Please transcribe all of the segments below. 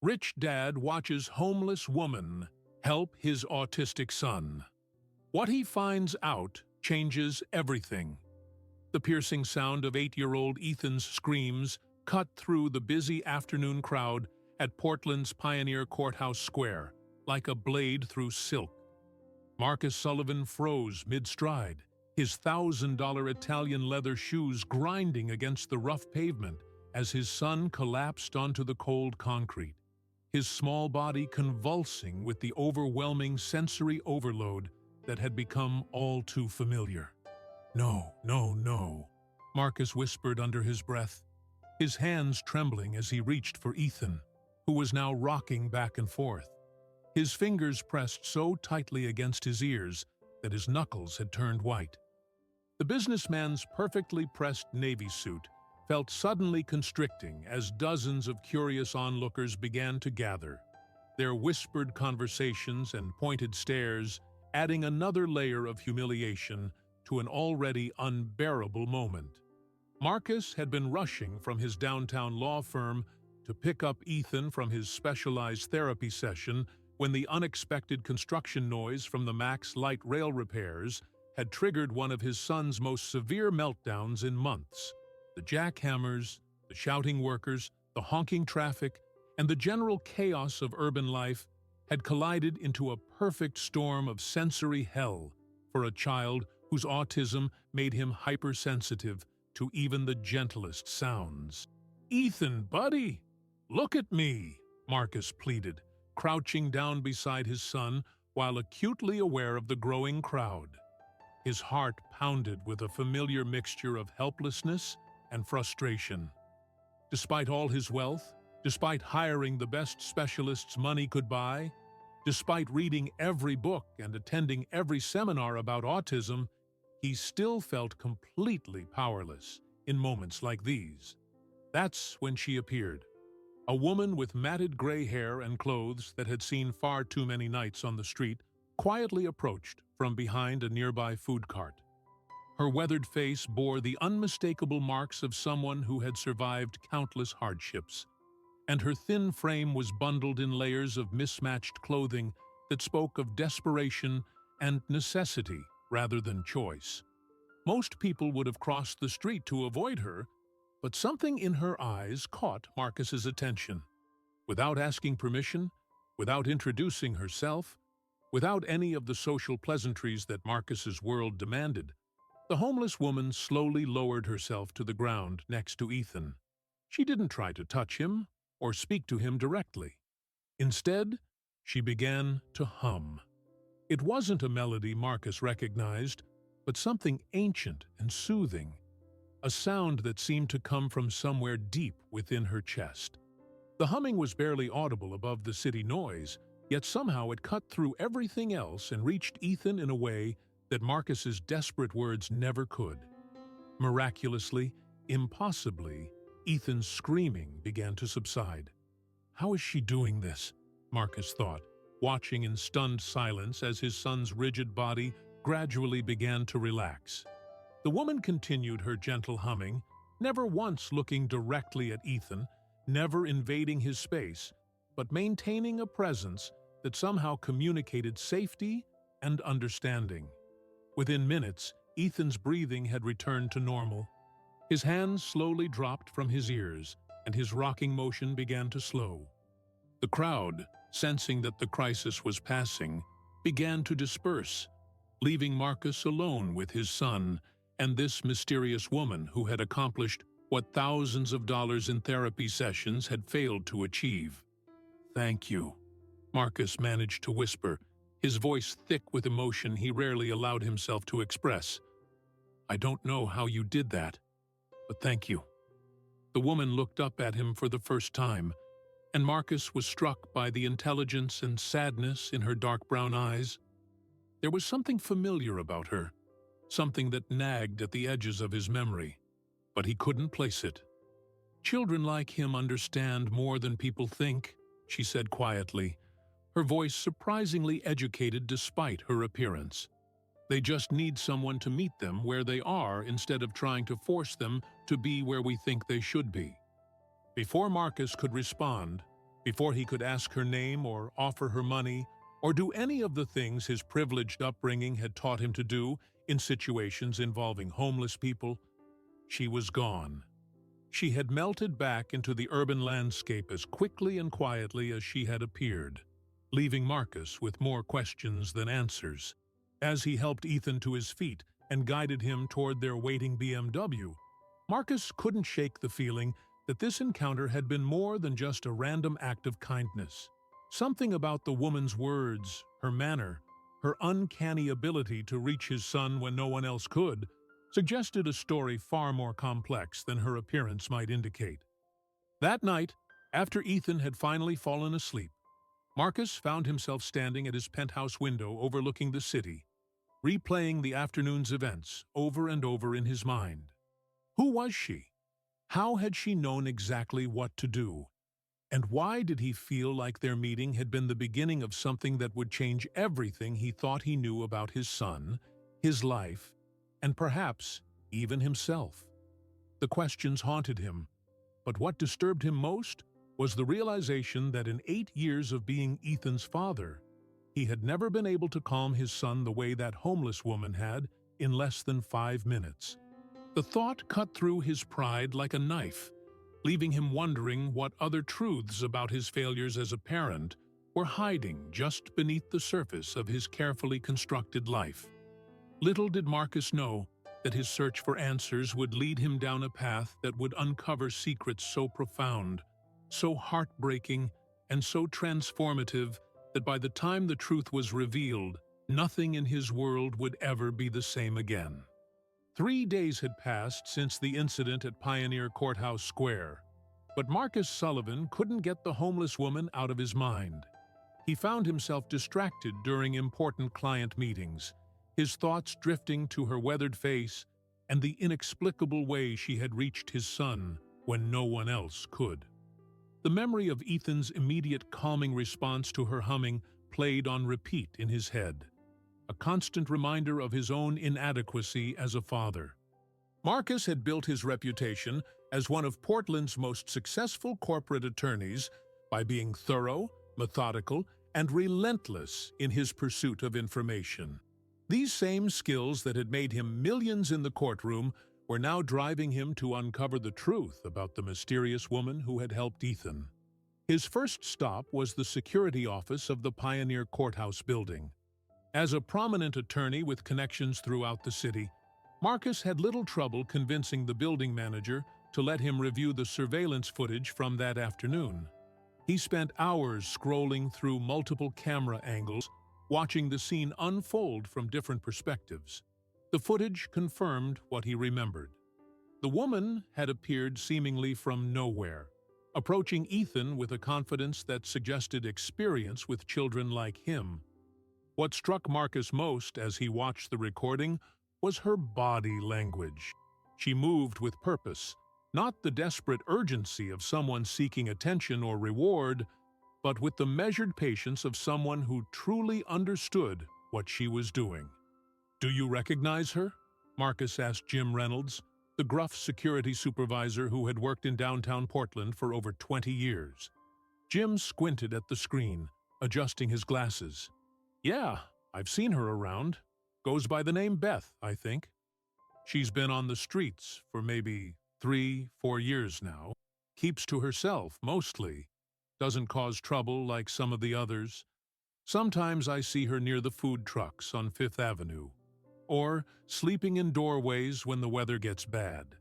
Rich dad watches homeless woman help his autistic son. What he finds out changes everything. The piercing sound of 8-year-old Ethan's screams cut through the busy afternoon crowd at Portland's Pioneer Courthouse Square like a blade through silk. Marcus Sullivan froze mid-stride, his $1,000 Italian leather shoes grinding against the rough pavement as his son collapsed onto the cold concrete, his small body convulsing with the overwhelming sensory overload that had become all too familiar. "No, no, no," Marcus whispered under his breath, his hands trembling as he reached for Ethan, who was now rocking back and forth. His fingers pressed so tightly against his ears that his knuckles had turned white. The businessman's perfectly pressed navy suit felt suddenly constricting as dozens of curious onlookers began to gather, their whispered conversations and pointed stares adding another layer of humiliation to an already unbearable moment. Marcus had been rushing from his downtown law firm to pick up Ethan from his specialized therapy session when the unexpected construction noise from the Max Light Rail repairs had triggered one of his son's most severe meltdowns in months. The jackhammers, the shouting workers, the honking traffic, and the general chaos of urban life had collided into a perfect storm of sensory hell for a child whose autism made him hypersensitive to even the gentlest sounds. "Ethan, buddy, look at me," Marcus pleaded, crouching down beside his son while acutely aware of the growing crowd. His heart pounded with a familiar mixture of helplessness and frustration. Despite all his wealth, despite hiring the best specialists money could buy, despite reading every book and attending every seminar about autism, he still felt completely powerless in moments like these. That's when she appeared. A woman with matted gray hair and clothes that had seen far too many nights on the street quietly approached from behind a nearby food cart. Her weathered face bore the unmistakable marks of someone who had survived countless hardships, and her thin frame was bundled in layers of mismatched clothing that spoke of desperation and necessity rather than choice. Most people would have crossed the street to avoid her, but something in her eyes caught Marcus's attention. Without asking permission, without introducing herself, without any of the social pleasantries that Marcus's world demanded, the homeless woman slowly lowered herself to the ground next to Ethan. She didn't try to touch him or speak to him directly. Instead, she began to hum. It wasn't a melody Marcus recognized, but something ancient and soothing, a sound that seemed to come from somewhere deep within her chest. The humming was barely audible above the city noise, yet somehow it cut through everything else and reached Ethan in a way that Marcus's desperate words never could. Miraculously, impossibly, Ethan's screaming began to subside. "How is she doing this?" Marcus thought, watching in stunned silence as his son's rigid body gradually began to relax. The woman continued her gentle humming, never once looking directly at Ethan, never invading his space, but maintaining a presence that somehow communicated safety and understanding. Within minutes, Ethan's breathing had returned to normal. His hands slowly dropped from his ears, and his rocking motion began to slow. The crowd, sensing that the crisis was passing, began to disperse, leaving Marcus alone with his son and this mysterious woman who had accomplished what thousands of dollars in therapy sessions had failed to achieve. "Thank you," Marcus managed to whisper, his voice thick with emotion he rarely allowed himself to express. "I don't know how you did that, but thank you." The woman looked up at him for the first time, and Marcus was struck by the intelligence and sadness in her dark brown eyes. There was something familiar about her, something that nagged at the edges of his memory, but he couldn't place it. "Children like him understand more than people think," she said quietly, her voice surprisingly educated despite her appearance. "They just need someone to meet them where they are instead of trying to force them to be where we think they should be." Before Marcus could respond, Before he could ask her name or offer her money or do any of the things his privileged upbringing had taught him to do in situations involving homeless people, she was gone. She had melted back into the urban landscape as quickly and quietly as she had appeared, leaving Marcus with more questions than answers. As he helped Ethan to his feet and guided him toward their waiting BMW, Marcus couldn't shake the feeling that this encounter had been more than just a random act of kindness. Something about the woman's words, her manner, her uncanny ability to reach his son when no one else could, suggested a story far more complex than her appearance might indicate. That night, after Ethan had finally fallen asleep, Marcus found himself standing at his penthouse window overlooking the city, replaying the afternoon's events over and over in his mind. Who was she? How had she known exactly what to do? And why did he feel like their meeting had been the beginning of something that would change everything he thought he knew about his son, his life, and perhaps even himself? The questions haunted him, but what disturbed him most was the realization that in 8 years of being Ethan's father, he had never been able to calm his son the way that homeless woman had in less than 5 minutes. The thought cut through his pride like a knife, leaving him wondering what other truths about his failures as a parent were hiding just beneath the surface of his carefully constructed life. Little did Marcus know that his search for answers would lead him down a path that would uncover secrets so profound, so heartbreaking, and so transformative that by the time the truth was revealed, nothing in his world would ever be the same again. 3 days had passed since the incident at Pioneer Courthouse Square, but Marcus Sullivan couldn't get the homeless woman out of his mind. He found himself distracted during important client meetings, his thoughts drifting to her weathered face and the inexplicable way she had reached his son when no one else could. The memory of Ethan's immediate calming response to her humming played on repeat in his head, a constant reminder of his own inadequacy as a father. Marcus had built his reputation as one of Portland's most successful corporate attorneys by being thorough, methodical, and relentless in his pursuit of information. These same skills that had made him millions in the courtroom were now driving him to uncover the truth about the mysterious woman who had helped Ethan. His first stop was the security office of the Pioneer Courthouse building. As a prominent attorney with connections throughout the city, Marcus had little trouble convincing the building manager to let him review the surveillance footage from that afternoon. He spent hours scrolling through multiple camera angles, watching the scene unfold from different perspectives. The footage confirmed what he remembered. The woman had appeared seemingly from nowhere, approaching Ethan with a confidence that suggested experience with children like him. What struck Marcus most as he watched the recording was her body language. She moved with purpose, not the desperate urgency of someone seeking attention or reward, but with the measured patience of someone who truly understood what she was doing. "Do you recognize her?" Marcus asked Jim Reynolds, the gruff security supervisor who had worked in downtown Portland for over 20 years. Jim squinted at the screen, adjusting his glasses. "Yeah, I've seen her around. Goes by the name Beth, I think. She's been on the streets for maybe 3-4 years now. Keeps to herself, mostly. Doesn't cause trouble like some of the others. Sometimes I see her near the food trucks on Fifth Avenue, or sleeping in doorways when the weather gets bad."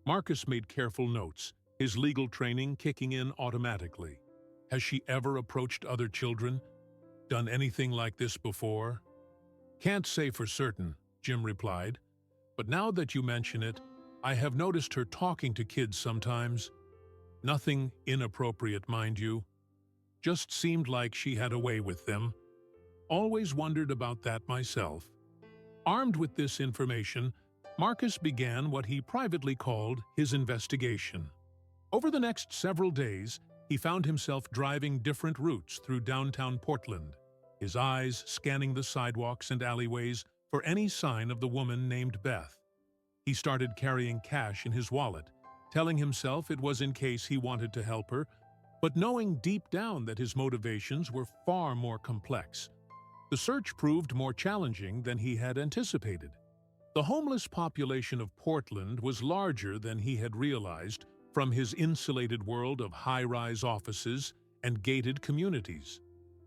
Marcus made careful notes, his legal training kicking in automatically. Has she ever approached other children? Done anything like this before? "Can't say for certain," Jim replied, "but now that you mention it, I have noticed her talking to kids sometimes. Nothing inappropriate, mind you. Just seemed like she had a way with them. Always wondered about that myself." Armed with this information, Marcus began what he privately called his investigation. Over the next several days, he found himself driving different routes through downtown Portland, his eyes scanning the sidewalks and alleyways for any sign of the woman named Beth. He started carrying cash in his wallet, telling himself it was in case he wanted to help her, but knowing deep down that his motivations were far more complex. The search proved more challenging than he had anticipated. The homeless population of Portland was larger than he had realized from his insulated world of high-rise offices and gated communities.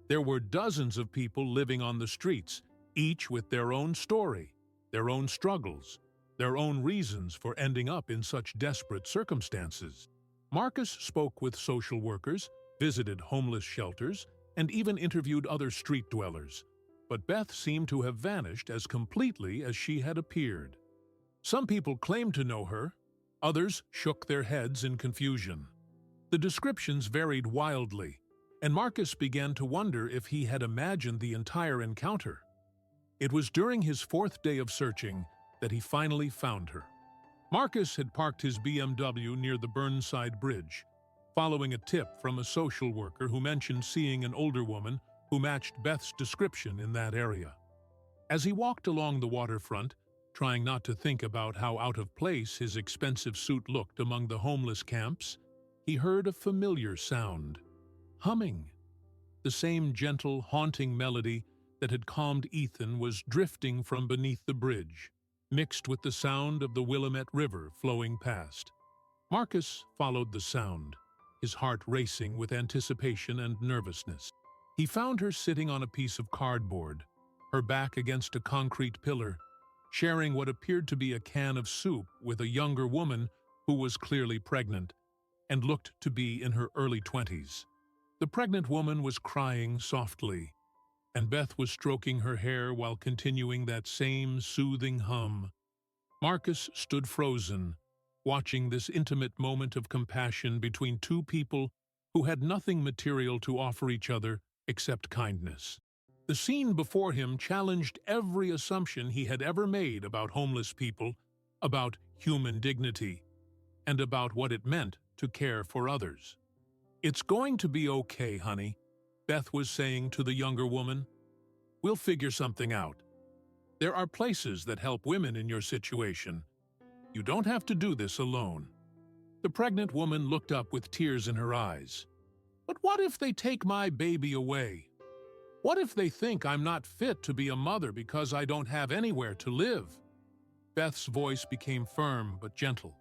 There were dozens of people living on the streets, each with their own story, their own struggles, their own reasons for ending up in such desperate circumstances. Marcus spoke with social workers, visited homeless shelters, and even interviewed other street dwellers. But Beth seemed to have vanished as completely as she had appeared. Some people claimed to know her, others shook their heads in confusion. The descriptions varied wildly, and Marcus began to wonder if he had imagined the entire encounter. It was during his fourth day of searching that he finally found her. Marcus had parked his BMW near the Burnside Bridge, following a tip from a social worker who mentioned seeing an older woman who matched Beth's description in that area. As he walked along the waterfront, trying not to think about how out of place his expensive suit looked among the homeless camps, he heard a familiar sound. Humming. The same gentle, haunting melody that had calmed Ethan was drifting from beneath the bridge, mixed with the sound of the Willamette River flowing past. Marcus followed the sound, his heart racing with anticipation and nervousness. He found her sitting on a piece of cardboard, her back against a concrete pillar, sharing what appeared to be a can of soup with a younger woman who was clearly pregnant and looked to be in her early 20s. The pregnant woman was crying softly, and Beth was stroking her hair while continuing that same soothing hum. Marcus stood frozen, watching this intimate moment of compassion between two people who had nothing material to offer each other except kindness. The scene before him challenged every assumption he had ever made about homeless people, about human dignity, and about what it meant to care for others. "It's going to be okay, honey," Beth was saying to the younger woman. "We'll figure something out. There are places that help women in your situation. You don't have to do this alone." The pregnant woman looked up with tears in her eyes. "But what if they take my baby away? What if they think I'm not fit to be a mother because I don't have anywhere to live?" Beth's voice became firm but gentle.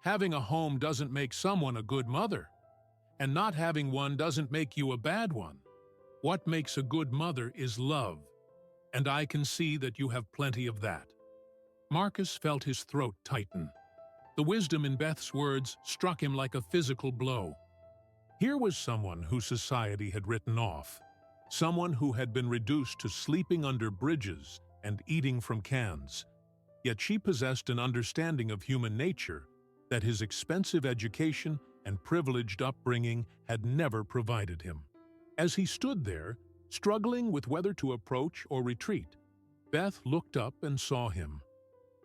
"Having a home doesn't make someone a good mother, and not having one doesn't make you a bad one. What makes a good mother is love, and I can see that you have plenty of that." Marcus felt his throat tighten. The wisdom in Beth's words struck him like a physical blow. Here was someone who society had written off, someone who had been reduced to sleeping under bridges and eating from cans. Yet she possessed an understanding of human nature that his expensive education and privileged upbringing had never provided him. As he stood there, struggling with whether to approach or retreat, Beth looked up and saw him.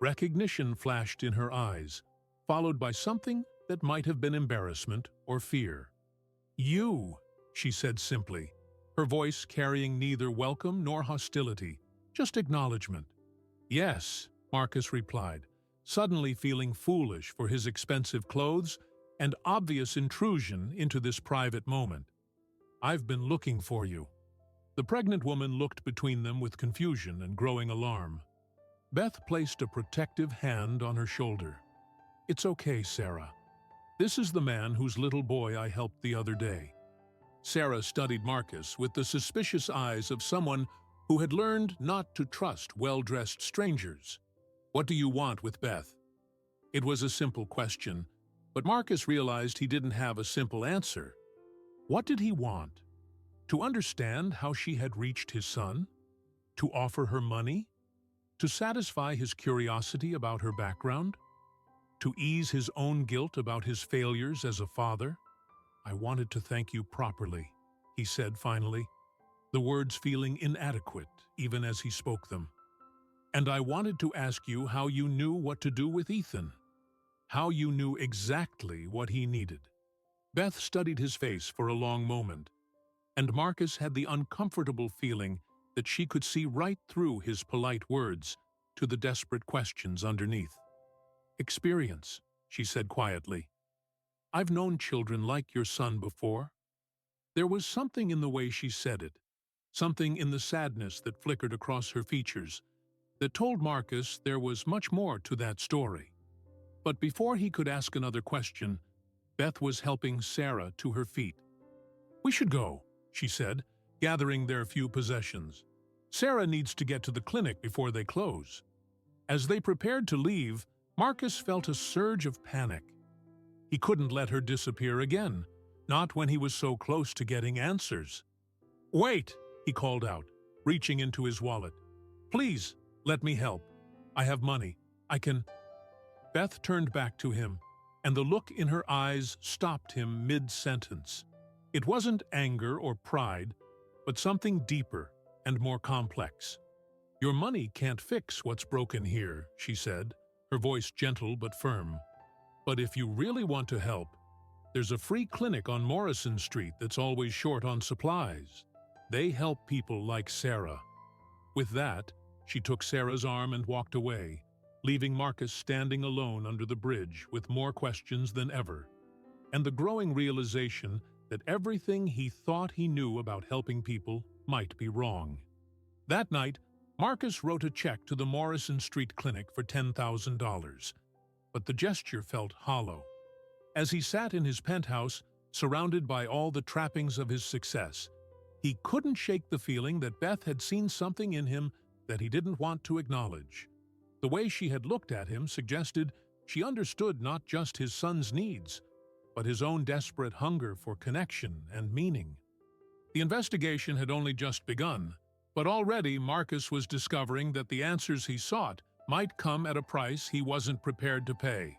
Recognition flashed in her eyes, followed by something that might have been embarrassment or fear. "You," she said simply, her voice carrying neither welcome nor hostility, just acknowledgement. "Yes," Marcus replied, suddenly feeling foolish for his expensive clothes and obvious intrusion into this private moment. "I've been looking for you." The pregnant woman looked between them with confusion and growing alarm. Beth placed a protective hand on her shoulder. "It's okay, Sarah. This is the man whose little boy I helped the other day." Sarah studied Marcus with the suspicious eyes of someone who had learned not to trust well-dressed strangers. "What do you want with Beth?" It was a simple question, but Marcus realized he didn't have a simple answer. What did he want? To understand how she had reached his son? To offer her money? To satisfy his curiosity about her background? To ease his own guilt about his failures as a father? "I wanted to thank you properly," he said finally, the words feeling inadequate even as he spoke them. "And I wanted to ask you how you knew what to do with Ethan, how you knew exactly what he needed." Beth studied his face for a long moment, and Marcus had the uncomfortable feeling that she could see right through his polite words to the desperate questions underneath. "Experience," she said quietly. "I've known children like your son before, There was something in the way she said it, something in the sadness that flickered across her features, that told Marcus there was much more to that story. But before he could ask another question, Beth was helping Sarah to her feet. "We should go," she said, gathering their few possessions. "Sarah needs to get to the clinic before they close." As they prepared to leave, Marcus felt a surge of panic. He couldn't let her disappear again, not when he was so close to getting answers. "Wait!" he called out, reaching into his wallet. "Please, let me help. I have money. I can—" Beth turned back to him, and the look in her eyes stopped him mid-sentence. It wasn't anger or pride, but something deeper and more complex. "Your money can't fix what's broken here," she said, her voice gentle but firm. "But if you really want to help, there's a free clinic on Morrison Street that's always short on supplies. They help people like Sarah." With that, she took Sarah's arm and walked away, leaving Marcus standing alone under the bridge with more questions than ever, and the growing realization that everything he thought he knew about helping people might be wrong. That night, Marcus wrote a check to the Morrison Street Clinic for $10,000, but the gesture felt hollow. As he sat in his penthouse, surrounded by all the trappings of his success, he couldn't shake the feeling that Beth had seen something in him that he didn't want to acknowledge. The way she had looked at him suggested she understood not just his son's needs, but his own desperate hunger for connection and meaning. The investigation had only just begun, but already Marcus was discovering that the answers he sought might come at a price he wasn't prepared to pay.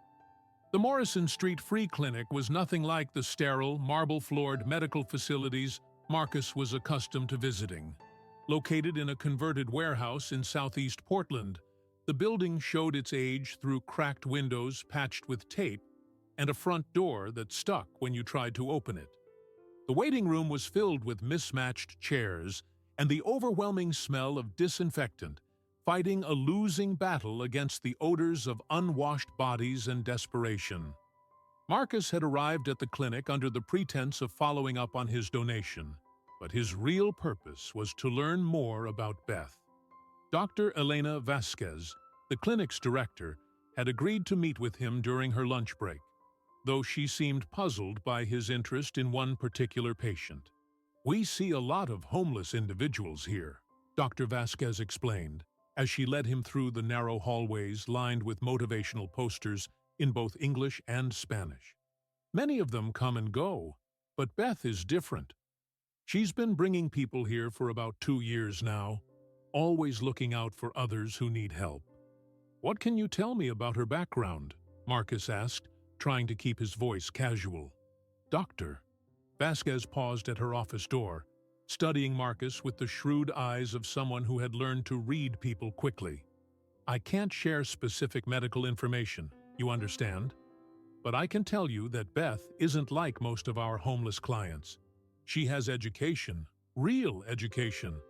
The Morrison Street Free Clinic was nothing like the sterile, marble-floored medical facilities Marcus was accustomed to visiting. Located in a converted warehouse in southeast Portland, the building showed its age through cracked windows patched with tape and a front door that stuck when you tried to open it. The waiting room was filled with mismatched chairs and the overwhelming smell of disinfectant, fighting a losing battle against the odors of unwashed bodies and desperation. Marcus had arrived at the clinic under the pretense of following up on his donation, but his real purpose was to learn more about Beth. Dr. Elena Vasquez, the clinic's director, had agreed to meet with him during her lunch break, though she seemed puzzled by his interest in one particular patient. "We see a lot of homeless individuals here," Dr. Vasquez explained, as she led him through the narrow hallways lined with motivational posters in both English and Spanish. "Many of them come and go, but Beth is different. She's been bringing people here for about 2 years now, always looking out for others who need help." "What can you tell me about her background?" Marcus asked, trying to keep his voice casual. "Doctor." Vasquez paused at her office door, studying Marcus with the shrewd eyes of someone who had learned to read people quickly. "I can't share specific medical information, you understand? But I can tell you that Beth isn't like most of our homeless clients. She has education, real education.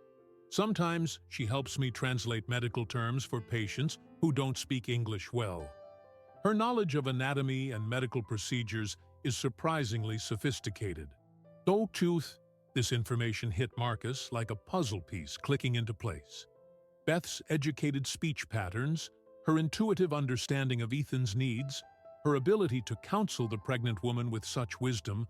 Sometimes she helps me translate medical terms for patients who don't speak English well. Her knowledge of anatomy and medical procedures is surprisingly sophisticated." Tooth. This information hit Marcus like a puzzle piece clicking into place. Beth's educated speech patterns, her intuitive understanding of Ethan's needs, her ability to counsel the pregnant woman with such wisdom,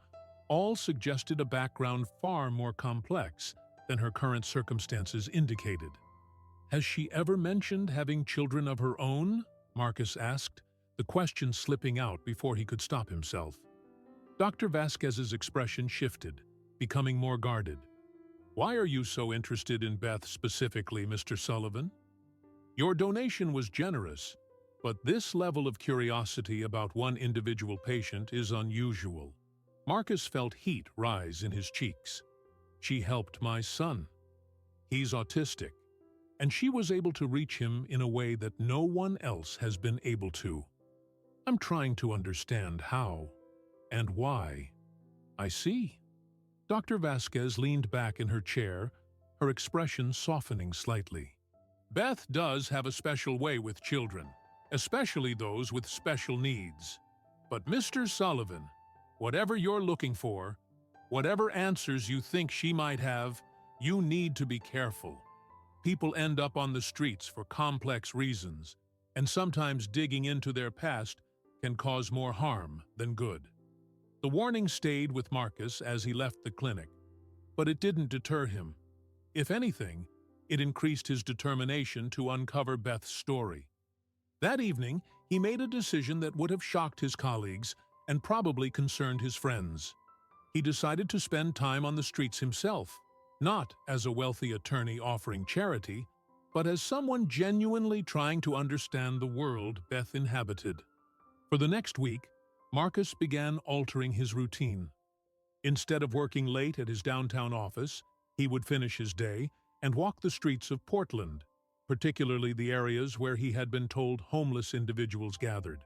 all suggested a background far more complex than her current circumstances indicated. "Has she ever mentioned having children of her own?" Marcus asked, the question slipping out before he could stop himself. Dr. Vasquez's expression shifted, becoming more guarded. "Why are you so interested in Beth specifically, Mr. Sullivan? Your donation was generous, but this level of curiosity about one individual patient is unusual." Marcus felt heat rise in his cheeks. "She helped my son. He's autistic, and she was able to reach him in a way that no one else has been able to. I'm trying to understand how and why." "I see." Dr. Vasquez leaned back in her chair, her expression softening slightly. "Beth does have a special way with children, especially those with special needs. But Mr. Sullivan, whatever you're looking for, Whatever answers you think she might have, you need to be careful. People end up on the streets for complex reasons, and sometimes digging into their past can cause more harm than good. The warning stayed with Marcus as he left the clinic, but it didn't deter him. If anything, it increased his determination to uncover Beth's story. That evening, he made a decision that would have shocked his colleagues and probably concerned his friends. He decided to spend time on the streets himself, not as a wealthy attorney offering charity, but as someone genuinely trying to understand the world Beth inhabited. For the next week, Marcus began altering his routine. Instead of working late at his downtown office, he would finish his day and walk the streets of Portland, particularly the areas where he had been told homeless individuals gathered.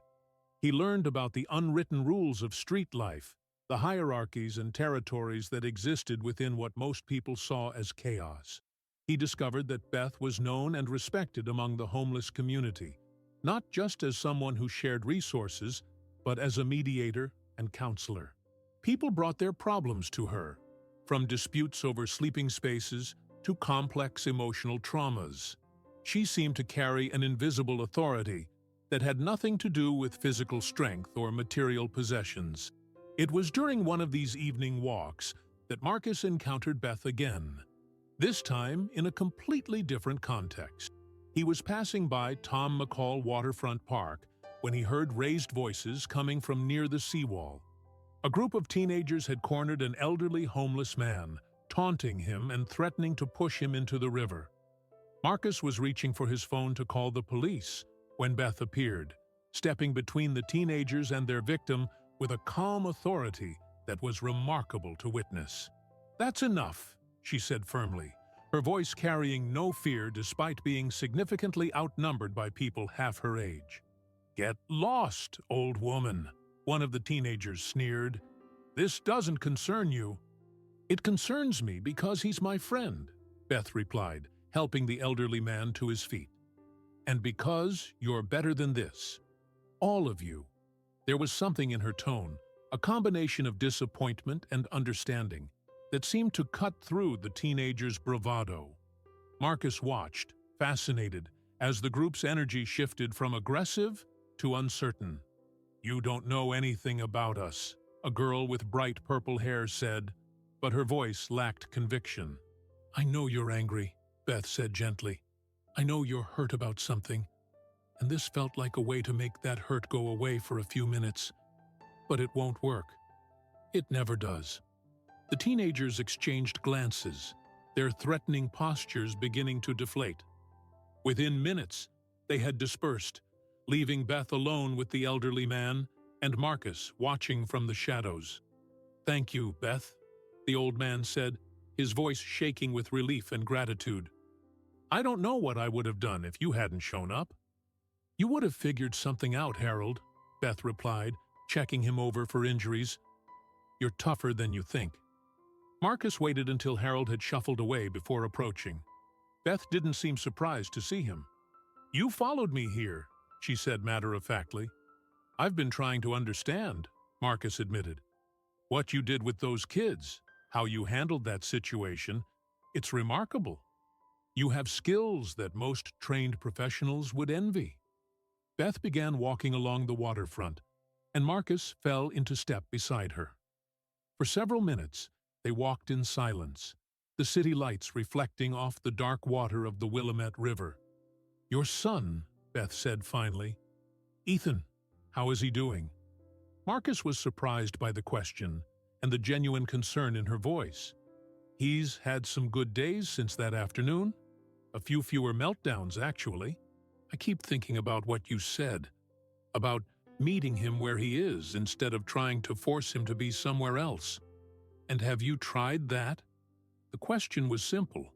He learned about the unwritten rules of street life, the hierarchies and territories that existed within what most people saw as chaos. He discovered that Beth was known and respected among the homeless community, not just as someone who shared resources, but as a mediator and counselor. People brought their problems to her, from disputes over sleeping spaces to complex emotional traumas. She seemed to carry an invisible authority that had nothing to do with physical strength or material possessions. It was during one of these evening walks that Marcus encountered Beth again, this time in a completely different context. He was passing by Tom McCall Waterfront Park when he heard raised voices coming from near the seawall. A group of teenagers had cornered an elderly homeless man, taunting him and threatening to push him into the river. Marcus was reaching for his phone to call the police when Beth appeared, stepping between the teenagers and their victim with a calm authority that was remarkable to witness. "That's enough," she said firmly, her voice carrying no fear despite being significantly outnumbered by people half her age. "Get lost, old woman," one of the teenagers sneered. "This doesn't concern you." "It concerns me because he's my friend," Beth replied, helping the elderly man to his feet. "And because you're better than this. All of you." There was something in her tone, a combination of disappointment and understanding, that seemed to cut through the teenager's bravado. Marcus watched, fascinated, as the group's energy shifted from aggressive to uncertain. "You don't know anything about us," a girl with bright purple hair said, but her voice lacked conviction. "I know you're angry," Beth said gently. "I know you're hurt about something, and this felt like a way to make that hurt go away for a few minutes. But it won't work. It never does." The teenagers exchanged glances, their threatening postures beginning to deflate. Within minutes, they had dispersed, leaving Beth alone with the elderly man and Marcus watching from the shadows. "Thank you, Beth," the old man said, his voice shaking with relief and gratitude. "I don't know what I would have done if you hadn't shown up." "You would have figured something out, Harold," Beth replied, checking him over for injuries. "You're tougher than you think." Marcus waited until Harold had shuffled away before approaching. Beth didn't seem surprised to see him. "You followed me here," she said matter-of-factly. "I've been trying to understand," Marcus admitted. "What you did with those kids, how you handled that situation, it's remarkable. You have skills that most trained professionals would envy." Beth began walking along the waterfront, and Marcus fell into step beside her. For several minutes, they walked in silence, the city lights reflecting off the dark water of the Willamette River. "Your son," Beth said finally. "Ethan, how is he doing?" Marcus was surprised by the question and the genuine concern in her voice. "He's had some good days since that afternoon. A few fewer meltdowns, actually. I keep thinking about what you said, about meeting him where he is instead of trying to force him to be somewhere else. And have you tried that?" The question was simple,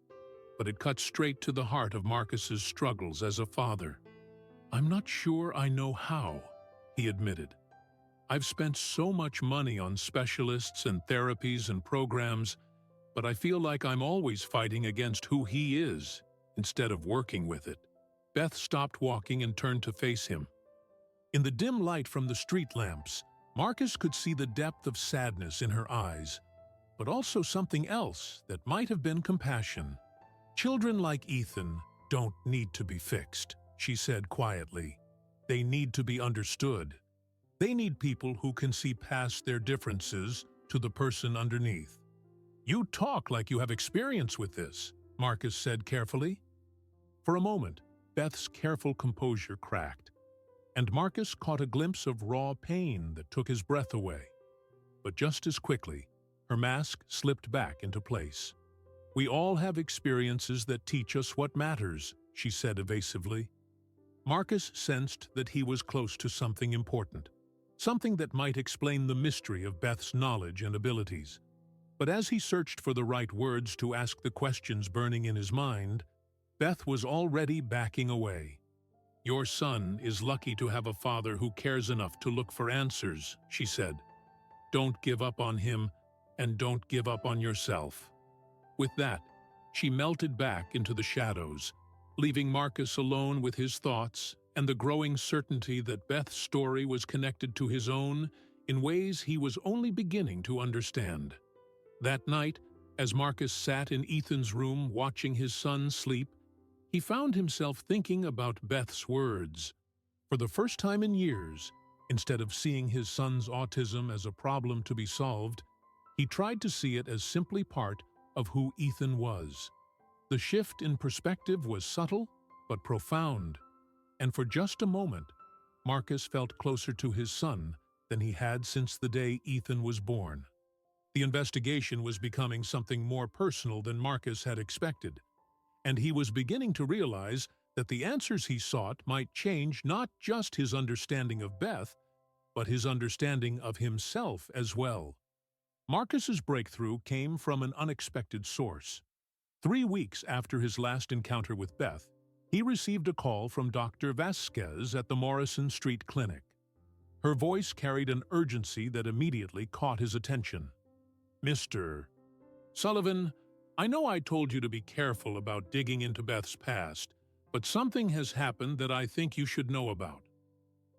but it cut straight to the heart of Marcus's struggles as a father. "I'm not sure I know how," he admitted. "I've spent so much money on specialists and therapies and programs, but I feel like I'm always fighting against who he is instead of working with it." Beth stopped walking and turned to face him. In the dim light from the street lamps, Marcus could see the depth of sadness in her eyes. but also something else that might have been compassion. "Children like Ethan don't need to be fixed," she said quietly. "They need to be understood. They need people who can see past their differences to the person underneath." "You talk like you have experience with this," Marcus said carefully. For a moment, Beth's careful composure cracked, and Marcus caught a glimpse of raw pain that took his breath away. But just as quickly, her mask slipped back into place. "We all have experiences that teach us what matters," she said evasively. Marcus sensed that he was close to something important, something that might explain the mystery of Beth's knowledge and abilities. But as he searched for the right words to ask the questions burning in his mind, Beth was already backing away. "Your son is lucky to have a father who cares enough to look for answers," she said. "Don't give up on him, and don't give up on yourself." With that, she melted back into the shadows, leaving Marcus alone with his thoughts and the growing certainty that Beth's story was connected to his own in ways he was only beginning to understand. That night, as Marcus sat in Ethan's room watching his son sleep, he found himself thinking about Beth's words. For the first time in years, instead of seeing his son's autism as a problem to be solved, he tried to see it as simply part of who Ethan was. The shift in perspective was subtle but profound, and for just a moment, Marcus felt closer to his son than he had since the day Ethan was born. The investigation was becoming something more personal than Marcus had expected, and he was beginning to realize that the answers he sought might change not just his understanding of Beth, but his understanding of himself as well. Marcus's breakthrough came from an unexpected source. 3 weeks after his last encounter with Beth, he received a call from Dr. Vasquez at the Morrison Street Clinic. Her voice carried an urgency that immediately caught his attention. "Mr. Sullivan, I know I told you to be careful about digging into Beth's past, but something has happened that I think you should know about."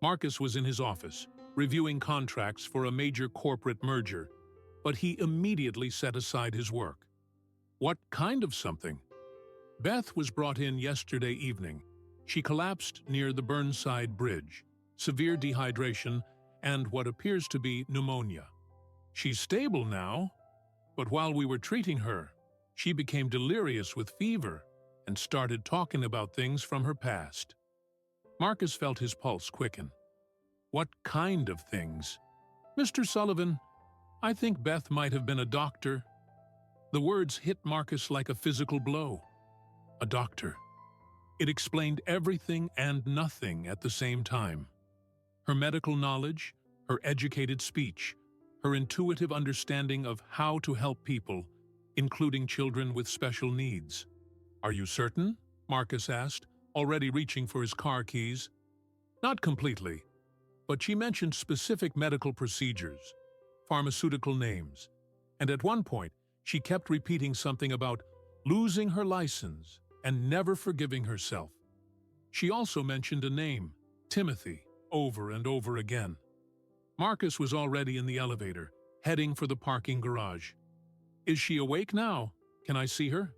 Marcus was in his office, reviewing contracts for a major corporate merger, but he immediately set aside his work. "What kind of something?" "Beth was brought in yesterday evening. She collapsed near the Burnside Bridge, severe dehydration, and what appears to be pneumonia. She's stable now, but while we were treating her, she became delirious with fever and started talking about things from her past." Marcus felt his pulse quicken. "What kind of things?" "Mr. Sullivan, I think Beth might have been a doctor." The words hit Marcus like a physical blow. A doctor. It explained everything and nothing at the same time. Her medical knowledge, her educated speech, her intuitive understanding of how to help people, including children with special needs. "Are you certain?" Marcus asked, already reaching for his car keys. "Not completely, but she mentioned specific medical procedures, pharmaceutical names, and at one point she kept repeating something about losing her license and never forgiving herself. She also mentioned a name, Timothy, over and over again." Marcus was already in the elevator, heading for the parking garage. "Is she awake now? Can I see her?"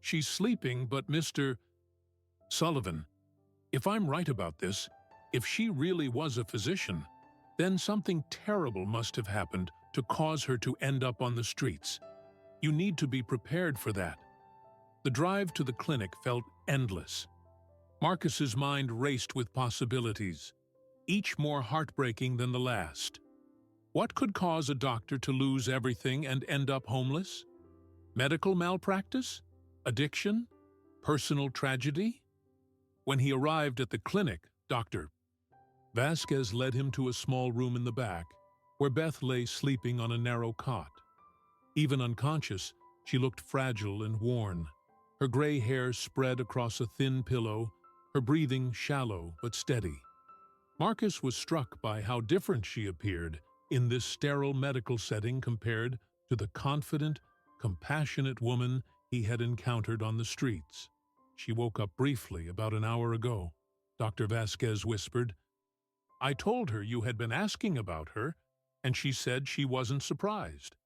"She's sleeping, but Mr. Sullivan, if I'm right about this, if she really was a physician, then something terrible must have happened to cause her to end up on the streets. You need to be prepared for that." The drive to the clinic felt endless. Marcus's mind raced with possibilities, each more heartbreaking than the last. What could cause a doctor to lose everything and end up homeless? Medical malpractice? Addiction? Personal tragedy? When he arrived at the clinic, Dr. Vasquez led him to a small room in the back, where Beth lay sleeping on a narrow cot. Even unconscious, she looked fragile and worn. Her gray hair spread across a thin pillow, her breathing shallow but steady. Marcus was struck by how different she appeared in this sterile medical setting compared to the confident, compassionate woman he had encountered on the streets. "She woke up briefly about an hour ago," Dr. Vasquez whispered. "I told her you had been asking about her, and she said she wasn't surprised."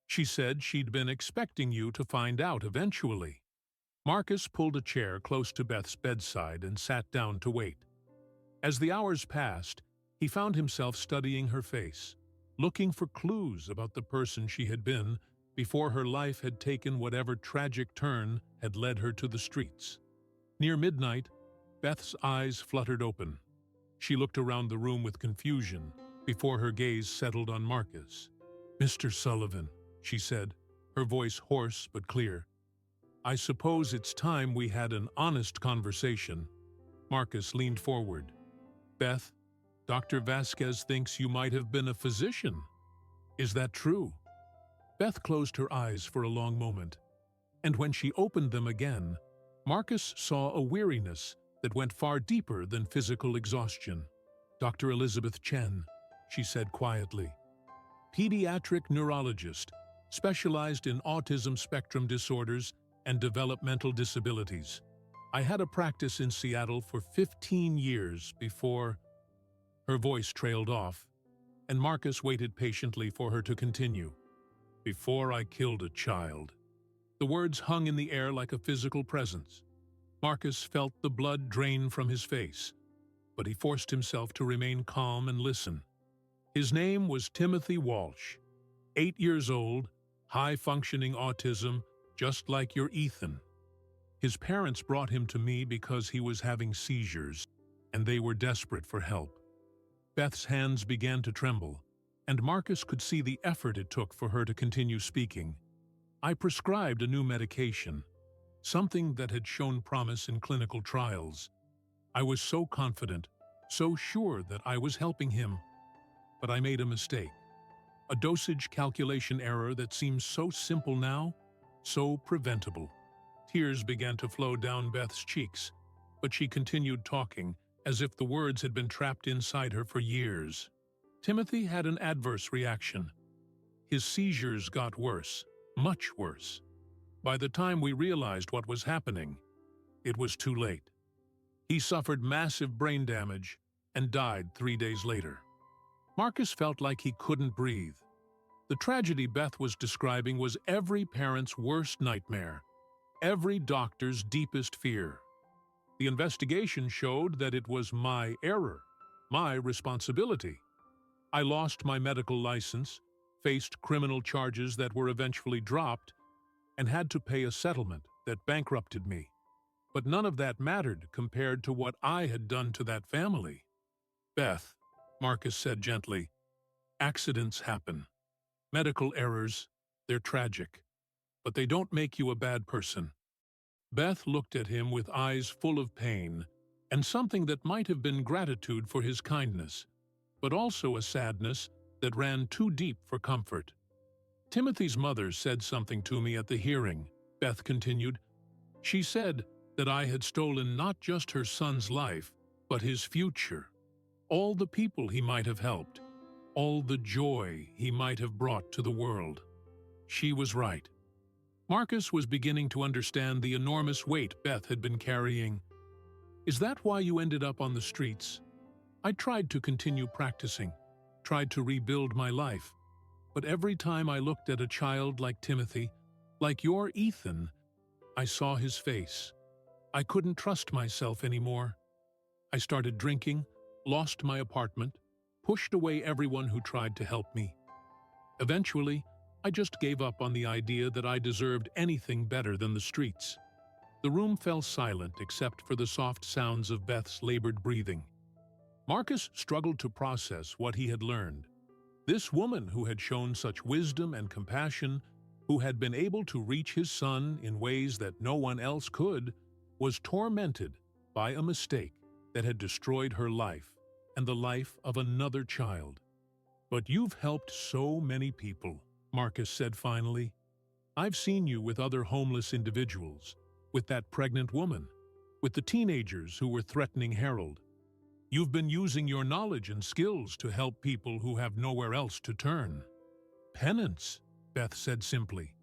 She said she'd been expecting you to find out eventually. Marcus pulled a chair close to Beth's bedside and sat down to wait. As the hours passed, he found himself studying her face, looking for clues about the person she had been before her life had taken whatever tragic turn had led her to the streets. Near midnight, Beth's eyes fluttered open. She looked around the room with confusion before her gaze settled on Marcus. "Mr. Sullivan," she said, her voice hoarse but clear. "I suppose it's time we had an honest conversation." Marcus leaned forward. "Beth, Dr. Vasquez thinks you might have been a physician. Is that true?" Beth closed her eyes for a long moment, and when she opened them again, Marcus saw a weariness that went far deeper than physical exhaustion. "Dr. Elizabeth Chen," she said quietly, "pediatric neurologist, specialized in autism spectrum disorders and developmental disabilities. I had a practice in Seattle for 15 years before—" Her voice trailed off, and Marcus waited patiently for her to continue. "Before I killed a child." The words hung in the air like a physical presence. Marcus felt the blood drain from his face, but he forced himself to remain calm and listen. His name was Timothy Walsh, 8 years old, high-functioning autism, just like your Ethan. His parents brought him to me because he was having seizures, and they were desperate for help. Beth's hands began to tremble, and Marcus could see the effort it took for her to continue speaking. "I prescribed a new medication, something that had shown promise in clinical trials. I was so confident, so sure that I was helping him. But I made a mistake. A dosage calculation error that seems so simple now, so preventable." Tears began to flow down Beth's cheeks, but she continued talking as if the words had been trapped inside her for years. "Timothy had an adverse reaction. His seizures got worse, much worse. By the time we realized what was happening, it was too late. He suffered massive brain damage and died 3 days later." Marcus felt like he couldn't breathe. The tragedy Beth was describing was every parent's worst nightmare, every doctor's deepest fear. The investigation showed that it was my error, my responsibility. I lost my medical license, faced criminal charges that were eventually dropped, and had to pay a settlement that bankrupted me. But none of that mattered compared to what I had done to that family. "Beth," Marcus said gently, "accidents happen. Medical errors, they're tragic. But they don't make you a bad person." Beth looked at him with eyes full of pain and something that might have been gratitude for his kindness, but also a sadness that ran too deep for comfort. "Timothy's mother said something to me at the hearing," Beth continued. "She said that I had stolen not just her son's life, but his future. All the people he might have helped, all the joy he might have brought to the world. She was right." Marcus was beginning to understand the enormous weight Beth had been carrying. "Is that why you ended up on the streets?" "I tried to continue practicing, tried to rebuild my life. But every time I looked at a child like Timothy, like your Ethan, I saw his face. I couldn't trust myself anymore. I started drinking, lost my apartment, pushed away everyone who tried to help me. Eventually, I just gave up on the idea that I deserved anything better than the streets." The room fell silent except for the soft sounds of Beth's labored breathing. Marcus struggled to process what he had learned. This woman who had shown such wisdom and compassion, who had been able to reach his son in ways that no one else could, was tormented by a mistake that had destroyed her life and the life of another child. "But you've helped so many people," Marcus said finally. "I've seen you with other homeless individuals, with that pregnant woman, with the teenagers who were threatening Harold. You've been using your knowledge and skills to help people who have nowhere else to turn." "Penance," Beth said simply.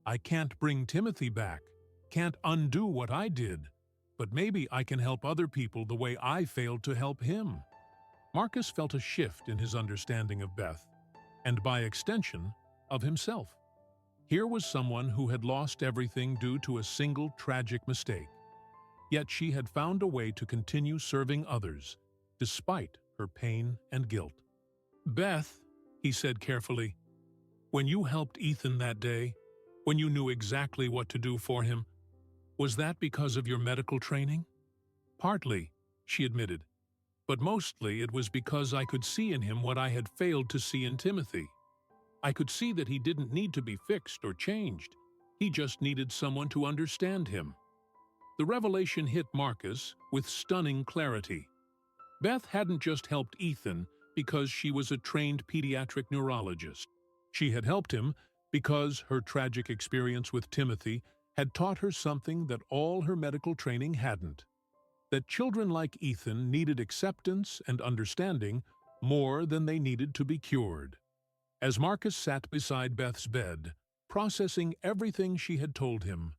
"I can't bring Timothy back, can't undo what I did, but maybe I can help other people the way I failed to help him." Marcus felt a shift in his understanding of Beth, and by extension, of himself. Here was someone who had lost everything due to a single tragic mistake. Yet she had found a way to continue serving others, despite her pain and guilt. "Beth," he said carefully, "when you helped Ethan that day, when you knew exactly what to do for him, was that because of your medical training?" "Partly," she admitted, "but mostly it was because I could see in him what I had failed to see in Timothy. I could see that he didn't need to be fixed or changed. He just needed someone to understand him." The revelation hit Marcus with stunning clarity. Beth hadn't just helped Ethan because she was a trained pediatric neurologist. She had helped him because her tragic experience with Timothy had taught her something that all her medical training hadn't: that children like Ethan needed acceptance and understanding more than they needed to be cured. As Marcus sat beside Beth's bed, processing everything she had told him,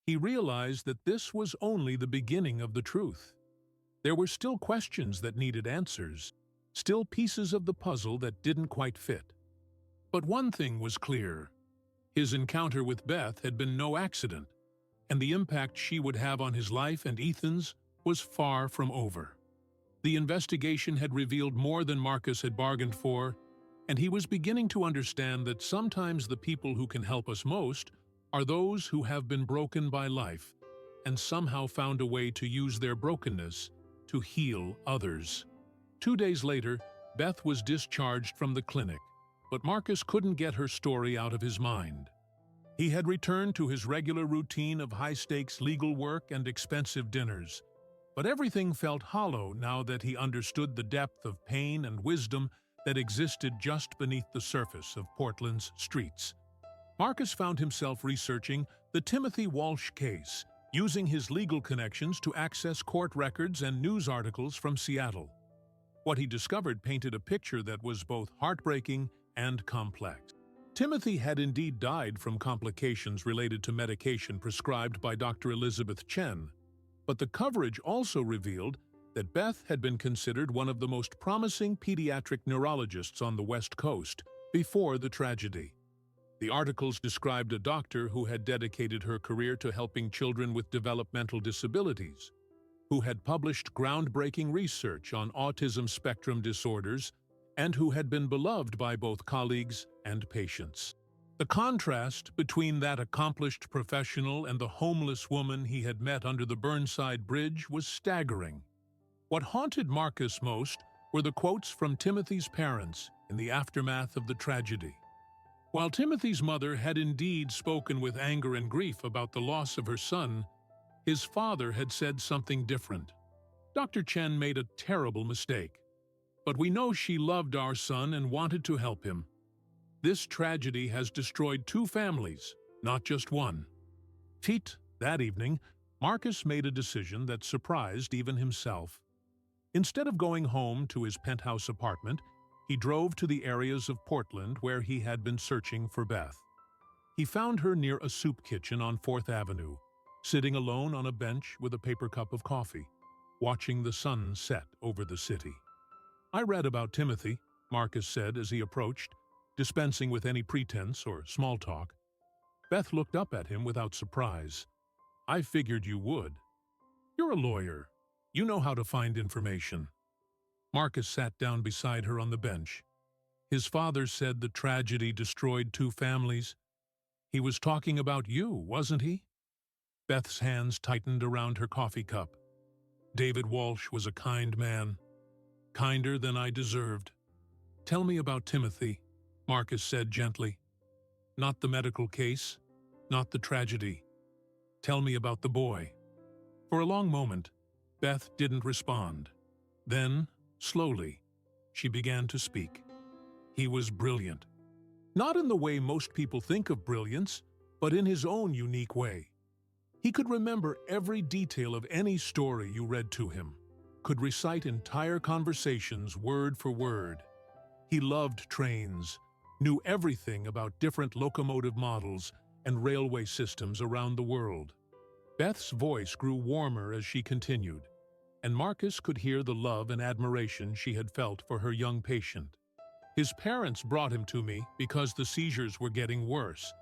he realized that this was only the beginning of the truth. There were still questions that needed answers, still pieces of the puzzle that didn't quite fit. But one thing was clear: his encounter with Beth had been no accident, and the impact she would have on his life and Ethan's was far from over. The investigation had revealed more than Marcus had bargained for, and he was beginning to understand that sometimes the people who can help us most are those who have been broken by life and somehow found a way to use their brokenness to heal others. 2 days later, Beth was discharged from the clinic, but Marcus couldn't get her story out of his mind. He had returned to his regular routine of high-stakes legal work and expensive dinners, but everything felt hollow now that he understood the depth of pain and wisdom that existed just beneath the surface of Portland's streets. Marcus found himself researching the Timothy Walsh case, using his legal connections to access court records and news articles from Seattle. What he discovered painted a picture that was both heartbreaking and complex. Timothy had indeed died from complications related to medication prescribed by Dr. Elizabeth Chen, but the coverage also revealed that Beth had been considered one of the most promising pediatric neurologists on the West Coast before the tragedy. The articles described a doctor who had dedicated her career to helping children with developmental disabilities, who had published groundbreaking research on autism spectrum disorders, and who had been beloved by both colleagues and patients. The contrast between that accomplished professional and the homeless woman he had met under the Burnside Bridge was staggering. What haunted Marcus most were the quotes from Timothy's parents in the aftermath of the tragedy. While Timothy's mother had indeed spoken with anger and grief about the loss of her son, his father had said something different. "Dr. Chen made a terrible mistake, but we know she loved our son and wanted to help him. This tragedy has destroyed 2 families, not just one." That evening, Marcus made a decision that surprised even himself. Instead of going home to his penthouse apartment, he drove to the areas of Portland where he had been searching for Beth. He found her near a soup kitchen on 4th Avenue, sitting alone on a bench with a paper cup of coffee, watching the sun set over the city. "I read about Timothy," Marcus said as he approached, dispensing with any pretense or small talk. Beth looked up at him without surprise. "I figured you would. You're a lawyer. You know how to find information." Marcus sat down beside her on the bench. "His father said the tragedy destroyed 2 families. He was talking about you, wasn't he?" Beth's hands tightened around her coffee cup. "David Walsh was a kind man. Kinder than I deserved." "Tell me about Timothy," Marcus said gently. "Not the medical case, not the tragedy. Tell me about the boy." For a long moment, Beth didn't respond. Then, slowly, she began to speak. "He was brilliant. Not in the way most people think of brilliance, but in his own unique way. He could remember every detail of any story you read to him, could recite entire conversations word for word. He loved trains, knew everything about different locomotive models and railway systems around the world." Beth's voice grew warmer as she continued, and Marcus could hear the love and admiration she had felt for her young patient. "His parents brought him to me because the seizures were getting worse.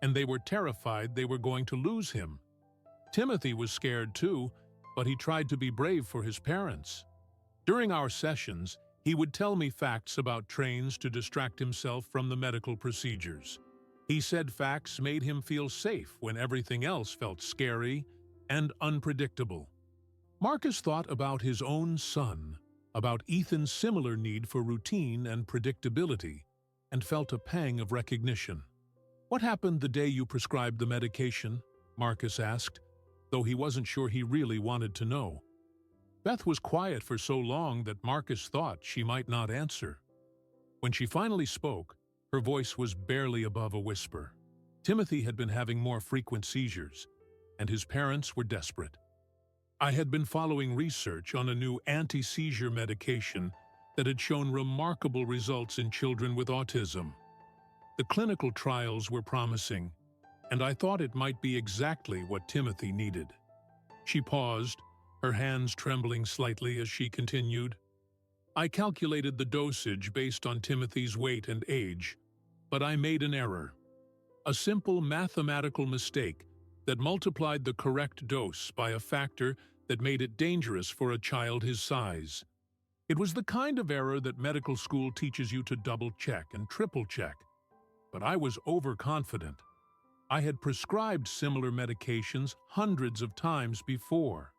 and they were terrified they were going to lose him. Timothy was scared too, but he tried to be brave for his parents. During our sessions, he would tell me facts about trains to distract himself from the medical procedures. He said facts made him feel safe when everything else felt scary and unpredictable. Marcus thought about his own son, about Ethan's similar need for routine and predictability, and felt a pang of recognition. "What happened the day you prescribed the medication?" Marcus asked, though he wasn't sure he really wanted to know. Beth was quiet for so long that Marcus thought she might not answer. When she finally spoke, her voice was barely above a whisper. Timothy had been having more frequent seizures, and his parents were desperate. I had been following research on a new anti-seizure medication that had shown remarkable results in children with autism. The clinical trials were promising, and I thought it might be exactly what Timothy needed. She paused, her hands trembling slightly as she continued. "I calculated the dosage based on Timothy's weight and age, but I made an error. A simple mathematical mistake that multiplied the correct dose by a factor that made it dangerous for a child his size. It was the kind of error that medical school teaches you to double-check and triple-check. But I was overconfident. I had prescribed similar medications hundreds of times before."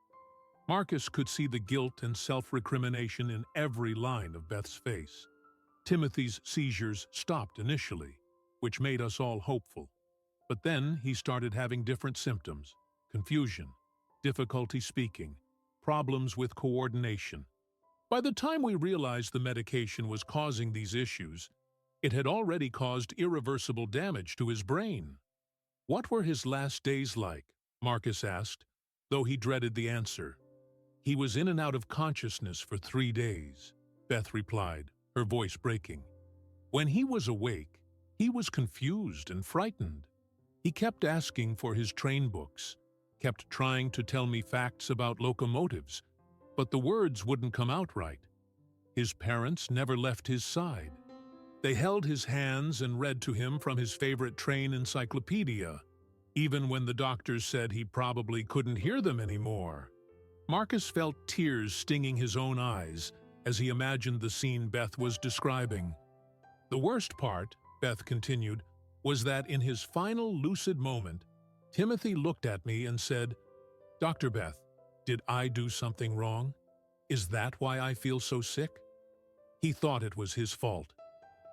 Marcus could see the guilt and self-recrimination in every line of Beth's face. Timothy's seizures stopped initially, which made us all hopeful. But then he started having different symptoms: confusion, difficulty speaking, problems with coordination. By the time we realized the medication was causing these issues, it had already caused irreversible damage to his brain. "What were his last days like?" Marcus asked, though he dreaded the answer. "He was in and out of consciousness for 3 days," Beth replied, her voice breaking. "When he was awake, he was confused and frightened. He kept asking for his train books, kept trying to tell me facts about locomotives, but the words wouldn't come out right. His parents never left his side. They held his hands and read to him from his favorite train encyclopedia, even when the doctors said he probably couldn't hear them anymore." Marcus felt tears stinging his own eyes as he imagined the scene Beth was describing. "The worst part," Beth continued, "was that in his final lucid moment, Timothy looked at me and said, 'Dr. Beth, did I do something wrong? Is that why I feel so sick?' He thought it was his fault.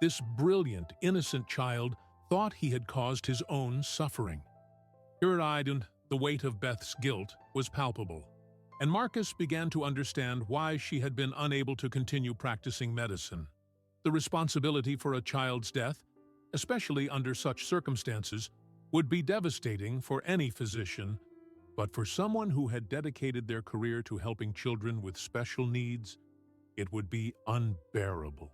This brilliant, innocent child thought he had caused his own suffering." Tear-eyed, and the weight of Beth's guilt was palpable, and Marcus began to understand why she had been unable to continue practicing medicine. The responsibility for a child's death, especially under such circumstances, would be devastating for any physician, but for someone who had dedicated their career to helping children with special needs, it would be unbearable.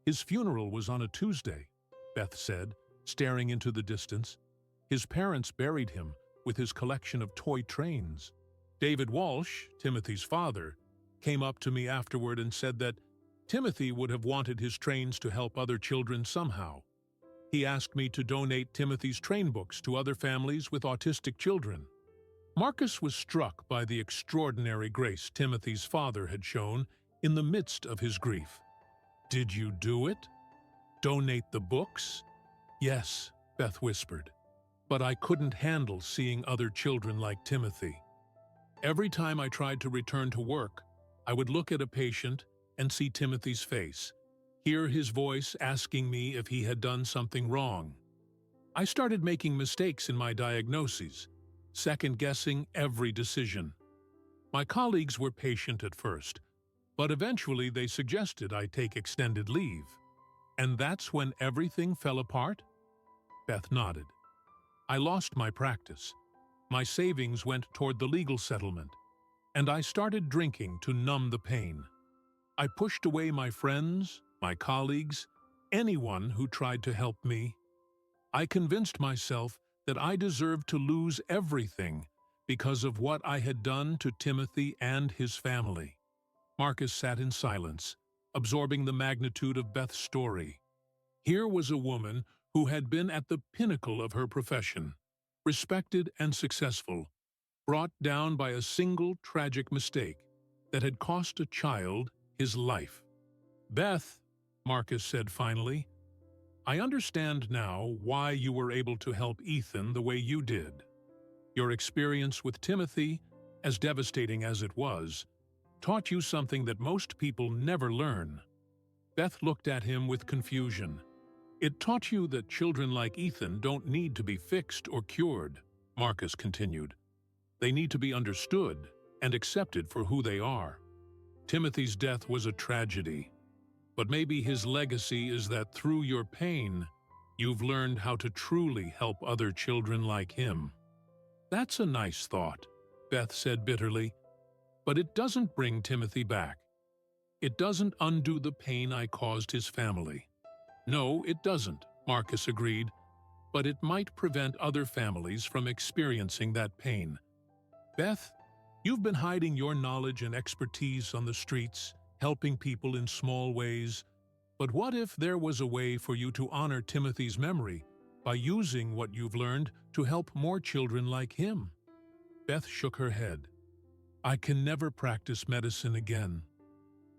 "His funeral was on a Tuesday," Beth said, staring into the distance. "His parents buried him with his collection of toy trains. David Walsh, Timothy's father, came up to me afterward and said that Timothy would have wanted his trains to help other children somehow. He asked me to donate Timothy's train books to other families with autistic children." Marcus was struck by the extraordinary grace Timothy's father had shown in the midst of his grief. "Did you do it? Donate the books?" "Yes," Beth whispered, "but I couldn't handle seeing other children like Timothy. Every time I tried to return to work, I would look at a patient and see Timothy's face, hear his voice asking me if he had done something wrong. I started making mistakes in my diagnoses, second-guessing every decision. My colleagues were patient at first, but eventually they suggested I take extended leave. And that's when everything fell apart?" Beth nodded. "I lost my practice. My savings went toward the legal settlement, and I started drinking to numb the pain. I pushed away my friends, my colleagues, anyone who tried to help me. I convinced myself that I deserved to lose everything because of what I had done to Timothy and his family." Marcus sat in silence, absorbing the magnitude of Beth's story. Here was a woman who had been at the pinnacle of her profession, respected and successful, brought down by a single tragic mistake that had cost a child his life. "Beth," Marcus said finally, "I understand now why you were able to help Ethan the way you did. Your experience with Timothy, as devastating as it was, taught you something that most people never learn." Beth looked at him with confusion. "It taught you that children like Ethan don't need to be fixed or cured," Marcus continued. "They need to be understood and accepted for who they are. Timothy's death was a tragedy, but maybe his legacy is that through your pain, you've learned how to truly help other children like him." "That's a nice thought," Beth said bitterly, "but it doesn't bring Timothy back. It doesn't undo the pain I caused his family." "No, it doesn't," Marcus agreed, "but it might prevent other families from experiencing that pain. Beth, you've been hiding your knowledge and expertise on the streets, helping people in small ways, but what if there was a way for you to honor Timothy's memory by using what you've learned to help more children like him?" Beth shook her head. "I can never practice medicine again.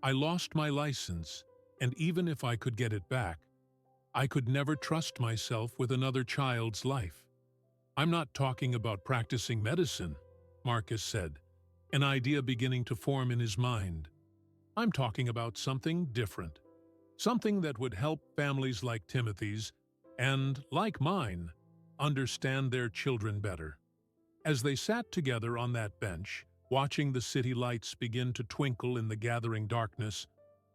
I lost my license, and even if I could get it back, I could never trust myself with another child's life." "I'm not talking about practicing medicine," Marcus said, an idea beginning to form in his mind. "I'm talking about something different, something that would help families like Timothy's, and like mine, understand their children better." As they sat together on that bench, watching the city lights begin to twinkle in the gathering darkness,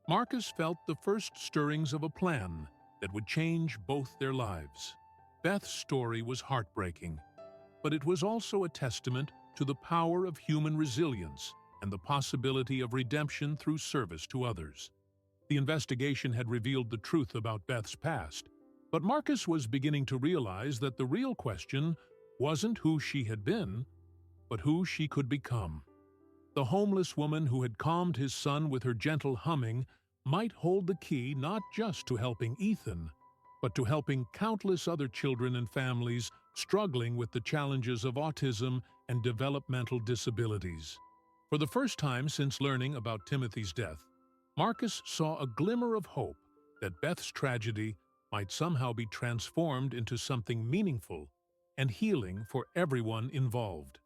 Marcus felt the first stirrings of a plan that would change both their lives. Beth's story was heartbreaking, but it was also a testament to the power of human resilience and the possibility of redemption through service to others. The investigation had revealed the truth about Beth's past, but Marcus was beginning to realize that the real question wasn't who she had been, but who she could become. The homeless woman who had calmed his son with her gentle humming might hold the key not just to helping Ethan, but to helping countless other children and families struggling with the challenges of autism and developmental disabilities. For the first time since learning about Timothy's death, Marcus saw a glimmer of hope that Beth's tragedy might somehow be transformed into something meaningful and healing for everyone involved.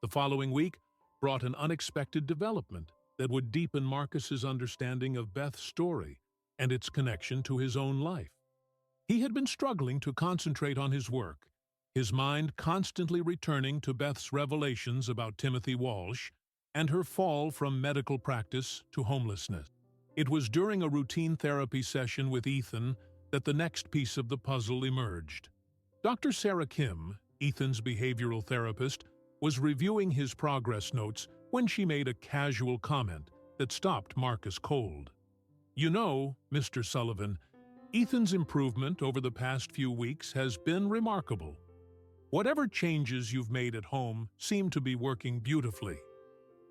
The following week brought an unexpected development that would deepen Marcus's understanding of Beth's story and its connection to his own life. He had been struggling to concentrate on his work, his mind constantly returning to Beth's revelations about Timothy Walsh and her fall from medical practice to homelessness. It was during a routine therapy session with Ethan that the next piece of the puzzle emerged. Dr. Sarah Kim, Ethan's behavioral therapist, was reviewing his progress notes when she made a casual comment that stopped Marcus cold. "You know, Mr. Sullivan, Ethan's improvement over the past few weeks has been remarkable. Whatever changes you've made at home seem to be working beautifully.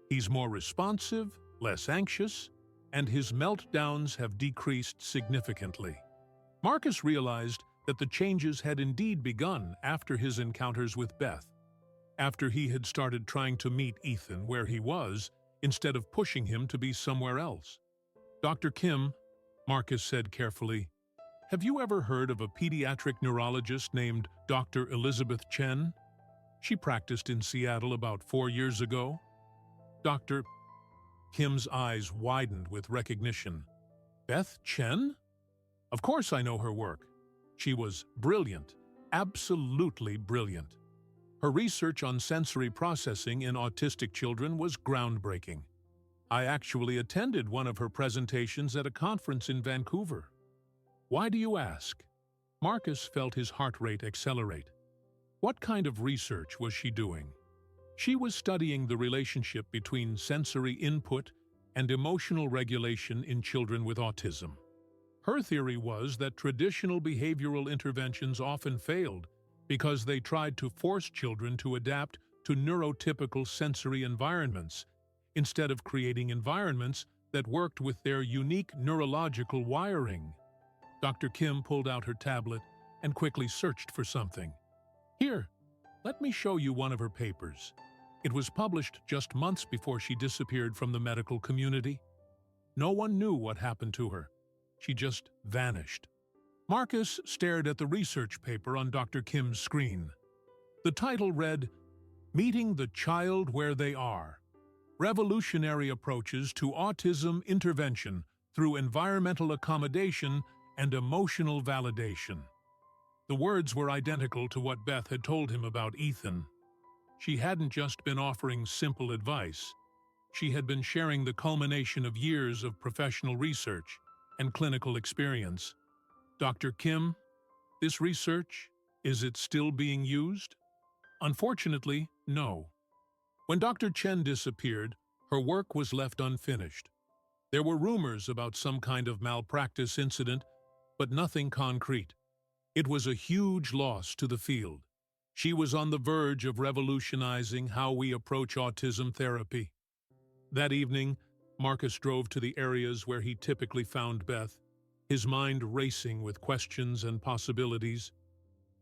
He's more responsive, less anxious, and his meltdowns have decreased significantly." Marcus realized that the changes had indeed begun after his encounters with Beth, after he had started trying to meet Ethan where he was instead of pushing him to be somewhere else. "Dr. Kim," Marcus said carefully, "have you ever heard of a pediatric neurologist named Dr. Elizabeth Chen? She practiced in Seattle about 4 years ago." Dr. Kim's eyes widened with recognition. "Beth Chen? Of course I know her work. She was brilliant, absolutely brilliant. Her research on sensory processing in autistic children was groundbreaking. I actually attended one of her presentations at a conference in Vancouver." "Why do you ask?" Marcus felt his heart rate accelerate. What kind of research was she doing? She was studying the relationship between sensory input and emotional regulation in children with autism. Her theory was that traditional behavioral interventions often failed because they tried to force children to adapt to neurotypical sensory environments instead of creating environments that worked with their unique neurological wiring. Dr. Kim pulled out her tablet and quickly searched for something. "Here, let me show you one of her papers." It was published just months before she disappeared from the medical community. No one knew what happened to her. She just vanished. Marcus stared at the research paper on Dr. Kim's screen. The title read, "Meeting the Child Where They Are: Revolutionary Approaches to Autism Intervention Through Environmental Accommodation and Emotional Validation." The words were identical to what Beth had told him about Ethan. She hadn't just been offering simple advice. She had been sharing the culmination of years of professional research and clinical experience. "Dr. Kim, this research, is it still being used?" Unfortunately, no. When Dr. Chen disappeared, her work was left unfinished. There were rumors about some kind of malpractice incident, but nothing concrete. It was a huge loss to the field. She was on the verge of revolutionizing how we approach autism therapy. That evening, Marcus drove to the areas where he typically found Beth, his mind racing with questions and possibilities.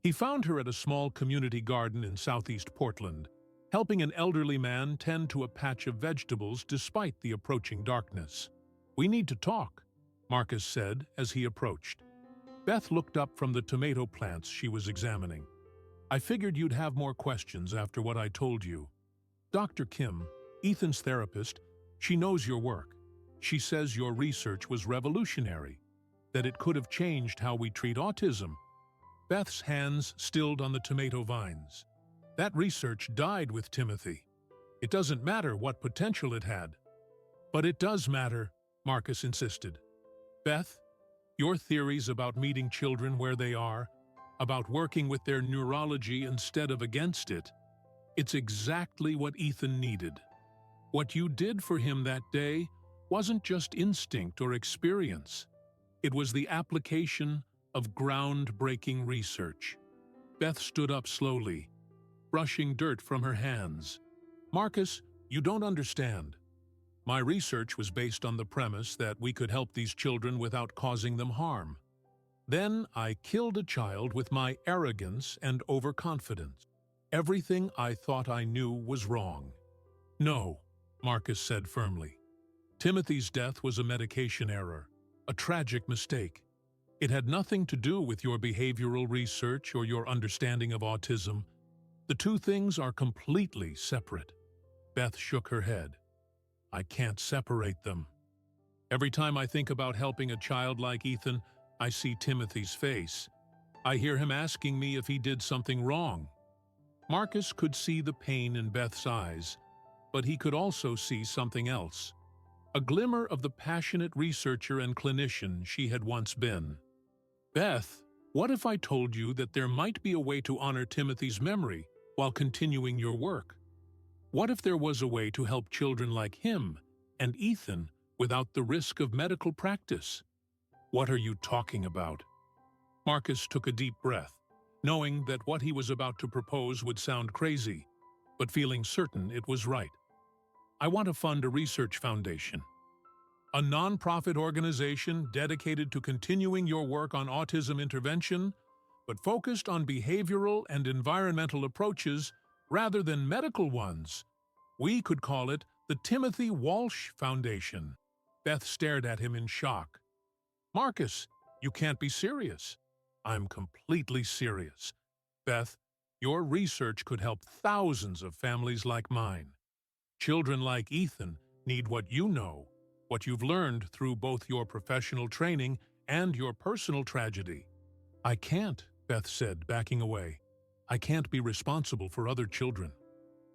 He found her at a small community garden in southeast Portland, helping an elderly man tend to a patch of vegetables despite the approaching darkness. "We need to talk," Marcus said as he approached. Beth looked up from the tomato plants she was examining. "I figured you'd have more questions after what I told you. Dr. Kim, Ethan's therapist, she knows your work. She says your research was revolutionary, that it could have changed how we treat autism." Beth's hands stilled on the tomato vines. "That research died with Timothy. It doesn't matter what potential it had." "But it does matter," Marcus insisted. "Beth, your theories about meeting children where they are, about working with their neurology instead of against it, it's exactly what Ethan needed. What you did for him that day wasn't just instinct or experience. It was the application of groundbreaking research." Beth stood up slowly, brushing dirt from her hands. "Marcus, you don't understand. My research was based on the premise that we could help these children without causing them harm. Then I killed a child with my arrogance and overconfidence. Everything I thought I knew was wrong." "No," Marcus said firmly. "Timothy's death was a medication error, a tragic mistake. It had nothing to do with your behavioral research or your understanding of autism. The two things are completely separate." Beth shook her head. "I can't separate them. Every time I think about helping a child like Ethan, I see Timothy's face. I hear him asking me if he did something wrong." Marcus could see the pain in Beth's eyes, but he could also see something else, a glimmer of the passionate researcher and clinician she had once been. "Beth, what if I told you that there might be a way to honor Timothy's memory while continuing your work? What if there was a way to help children like him and Ethan without the risk of medical practice?" "What are you talking about?" Marcus took a deep breath, knowing that what he was about to propose would sound crazy, but feeling certain it was right. "I want to fund a research foundation. A non-profit organization dedicated to continuing your work on autism intervention, but focused on behavioral and environmental approaches rather than medical ones. We could call it the Timothy Walsh Foundation." Beth stared at him in shock. "Marcus, you can't be serious." "I'm completely serious. Beth, your research could help thousands of families like mine. Children like Ethan need what you know, what you've learned through both your professional training and your personal tragedy." "I can't," Beth said, backing away. "I can't be responsible for other children.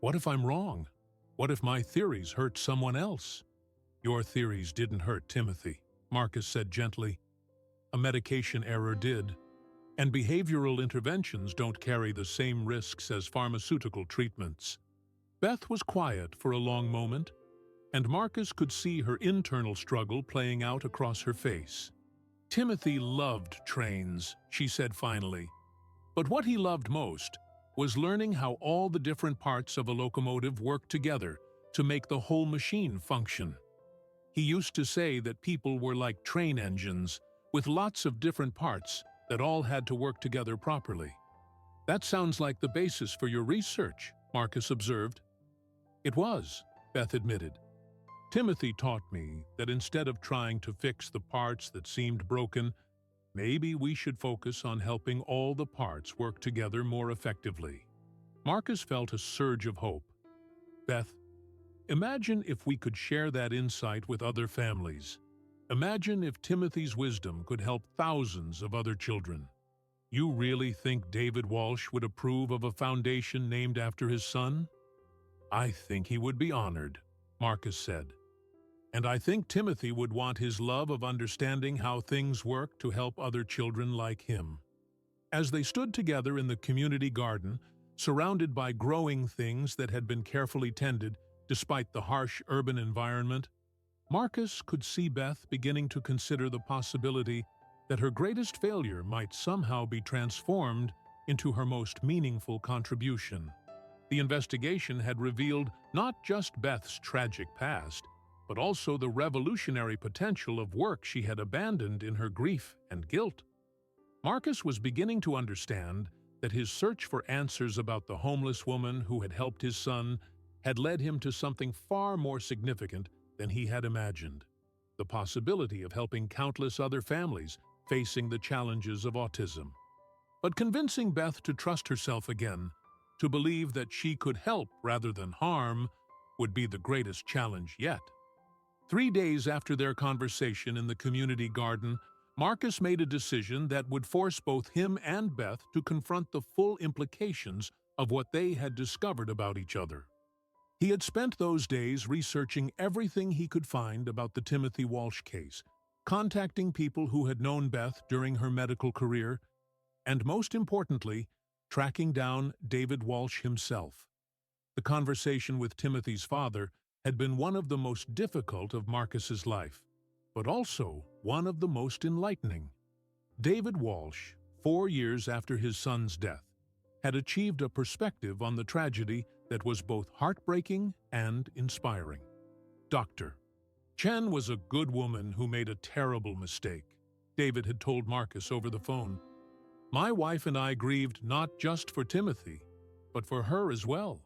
What if I'm wrong? What if my theories hurt someone else?" "Your theories didn't hurt Timothy," Marcus said gently. "A medication error did, and behavioral interventions don't carry the same risks as pharmaceutical treatments." Beth was quiet for a long moment, and Marcus could see her internal struggle playing out across her face. "Timothy loved trains," she said finally. "But what he loved most was learning how all the different parts of a locomotive work together to make the whole machine function. He used to say that people were like train engines, with lots of different parts, that all had to work together properly. That sounds like the basis for your research, Marcus observed. It was, Beth admitted. Timothy taught me that instead of trying to fix the parts that seemed broken, maybe we should focus on helping all the parts work together more effectively. Marcus felt a surge of hope. Beth, imagine if we could share that insight with other families. Imagine if Timothy's wisdom could help thousands of other children. You really think David Walsh would approve of a foundation named after his son? I think he would be honored, Marcus said. And I think Timothy would want his love of understanding how things work to help other children like him. As they stood together in the community garden, surrounded by growing things that had been carefully tended despite the harsh urban environment, Marcus could see Beth beginning to consider the possibility that her greatest failure might somehow be transformed into her most meaningful contribution. The investigation had revealed not just Beth's tragic past, but also the revolutionary potential of work she had abandoned in her grief and guilt. Marcus was beginning to understand that his search for answers about the homeless woman who had helped his son had led him to something far more significant than he had imagined: the possibility of helping countless other families facing the challenges of autism. But convincing Beth to trust herself again, to believe that she could help rather than harm, would be the greatest challenge yet. 3 days after their conversation in the community garden, Marcus made a decision that would force both him and Beth to confront the full implications of what they had discovered about each other. He had spent those days researching everything he could find about the Timothy Walsh case, contacting people who had known Beth during her medical career, and most importantly, tracking down David Walsh himself. The conversation with Timothy's father had been one of the most difficult of Marcus's life, but also one of the most enlightening. David Walsh, 4 years after his son's death, had achieved a perspective on the tragedy that was both heartbreaking and inspiring. Dr. Chen was a good woman who made a terrible mistake, David had told Marcus over the phone. My wife and I grieved not just for Timothy, but for her as well.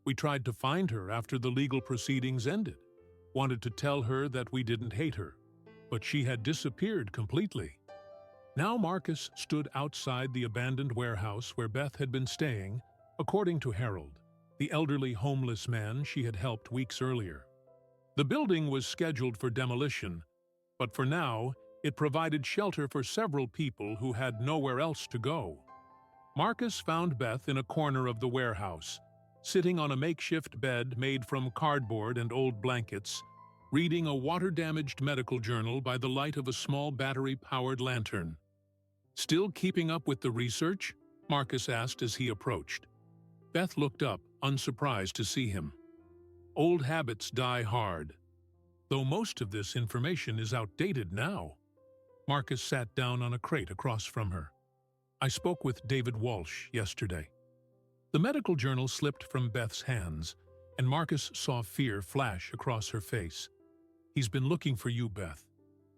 We tried to find her after the legal proceedings ended, wanted to tell her that we didn't hate her, but she had disappeared completely. Now Marcus stood outside the abandoned warehouse where Beth had been staying, according to Harold, the elderly homeless man she had helped weeks earlier. The building was scheduled for demolition, but for now, it provided shelter for several people who had nowhere else to go. Marcus found Beth in a corner of the warehouse, sitting on a makeshift bed made from cardboard and old blankets, reading a water-damaged medical journal by the light of a small battery-powered lantern. Still keeping up with the research? Marcus asked as he approached. Beth looked up, unsurprised to see him. Old habits die hard, though most of this information is outdated now. Marcus sat down on a crate across from her. I spoke with David Walsh yesterday. The medical journal slipped from Beth's hands, and Marcus saw fear flash across her face. He's been looking for you, Beth.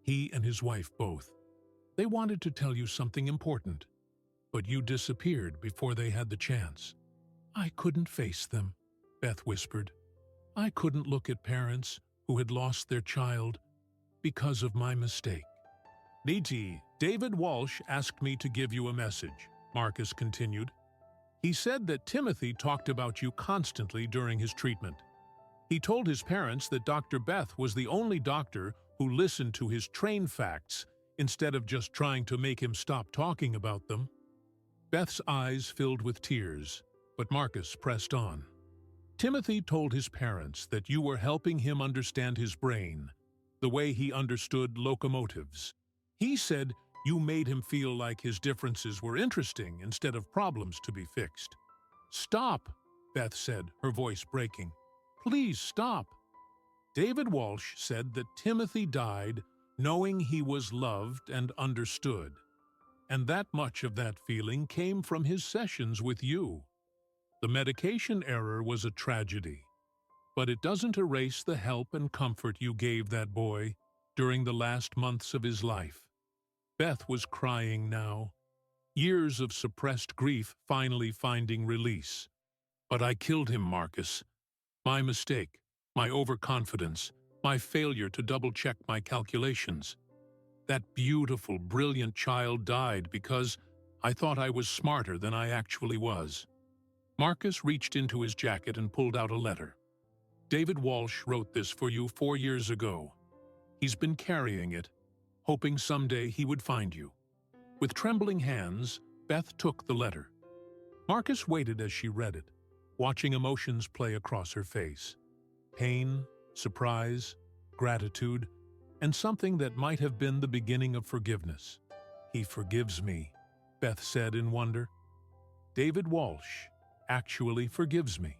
He and his wife both. They wanted to tell you something important, but you disappeared before they had the chance. I couldn't face them, Beth whispered. I couldn't look at parents who had lost their child because of my mistake. Niti, David Walsh asked me to give you a message, Marcus continued. He said that Timothy talked about you constantly during his treatment. He told his parents that Dr. Beth was the only doctor who listened to his trained facts instead of just trying to make him stop talking about them. Beth's eyes filled with tears, but Marcus pressed on. Timothy told his parents that you were helping him understand his brain, the way he understood locomotives. He said you made him feel like his differences were interesting instead of problems to be fixed. Stop, Beth said, her voice breaking. Please stop. David Walsh said that Timothy died knowing he was loved and understood, and that much of that feeling came from his sessions with you. The medication error was a tragedy, but it doesn't erase the help and comfort you gave that boy during the last months of his life. Beth was crying now, years of suppressed grief finally finding release. But I killed him, Marcus. My mistake, my overconfidence, my failure to double-check my calculations. That beautiful, brilliant child died because I thought I was smarter than I actually was. Marcus reached into his jacket and pulled out a letter. David Walsh wrote this for you 4 years ago. He's been carrying it, hoping someday he would find you. With trembling hands, Beth took the letter. Marcus waited as she read it, watching emotions play across her face. Pain, surprise, gratitude, and something that might have been the beginning of forgiveness. He forgives me, Beth said in wonder. David Walsh actually forgives me.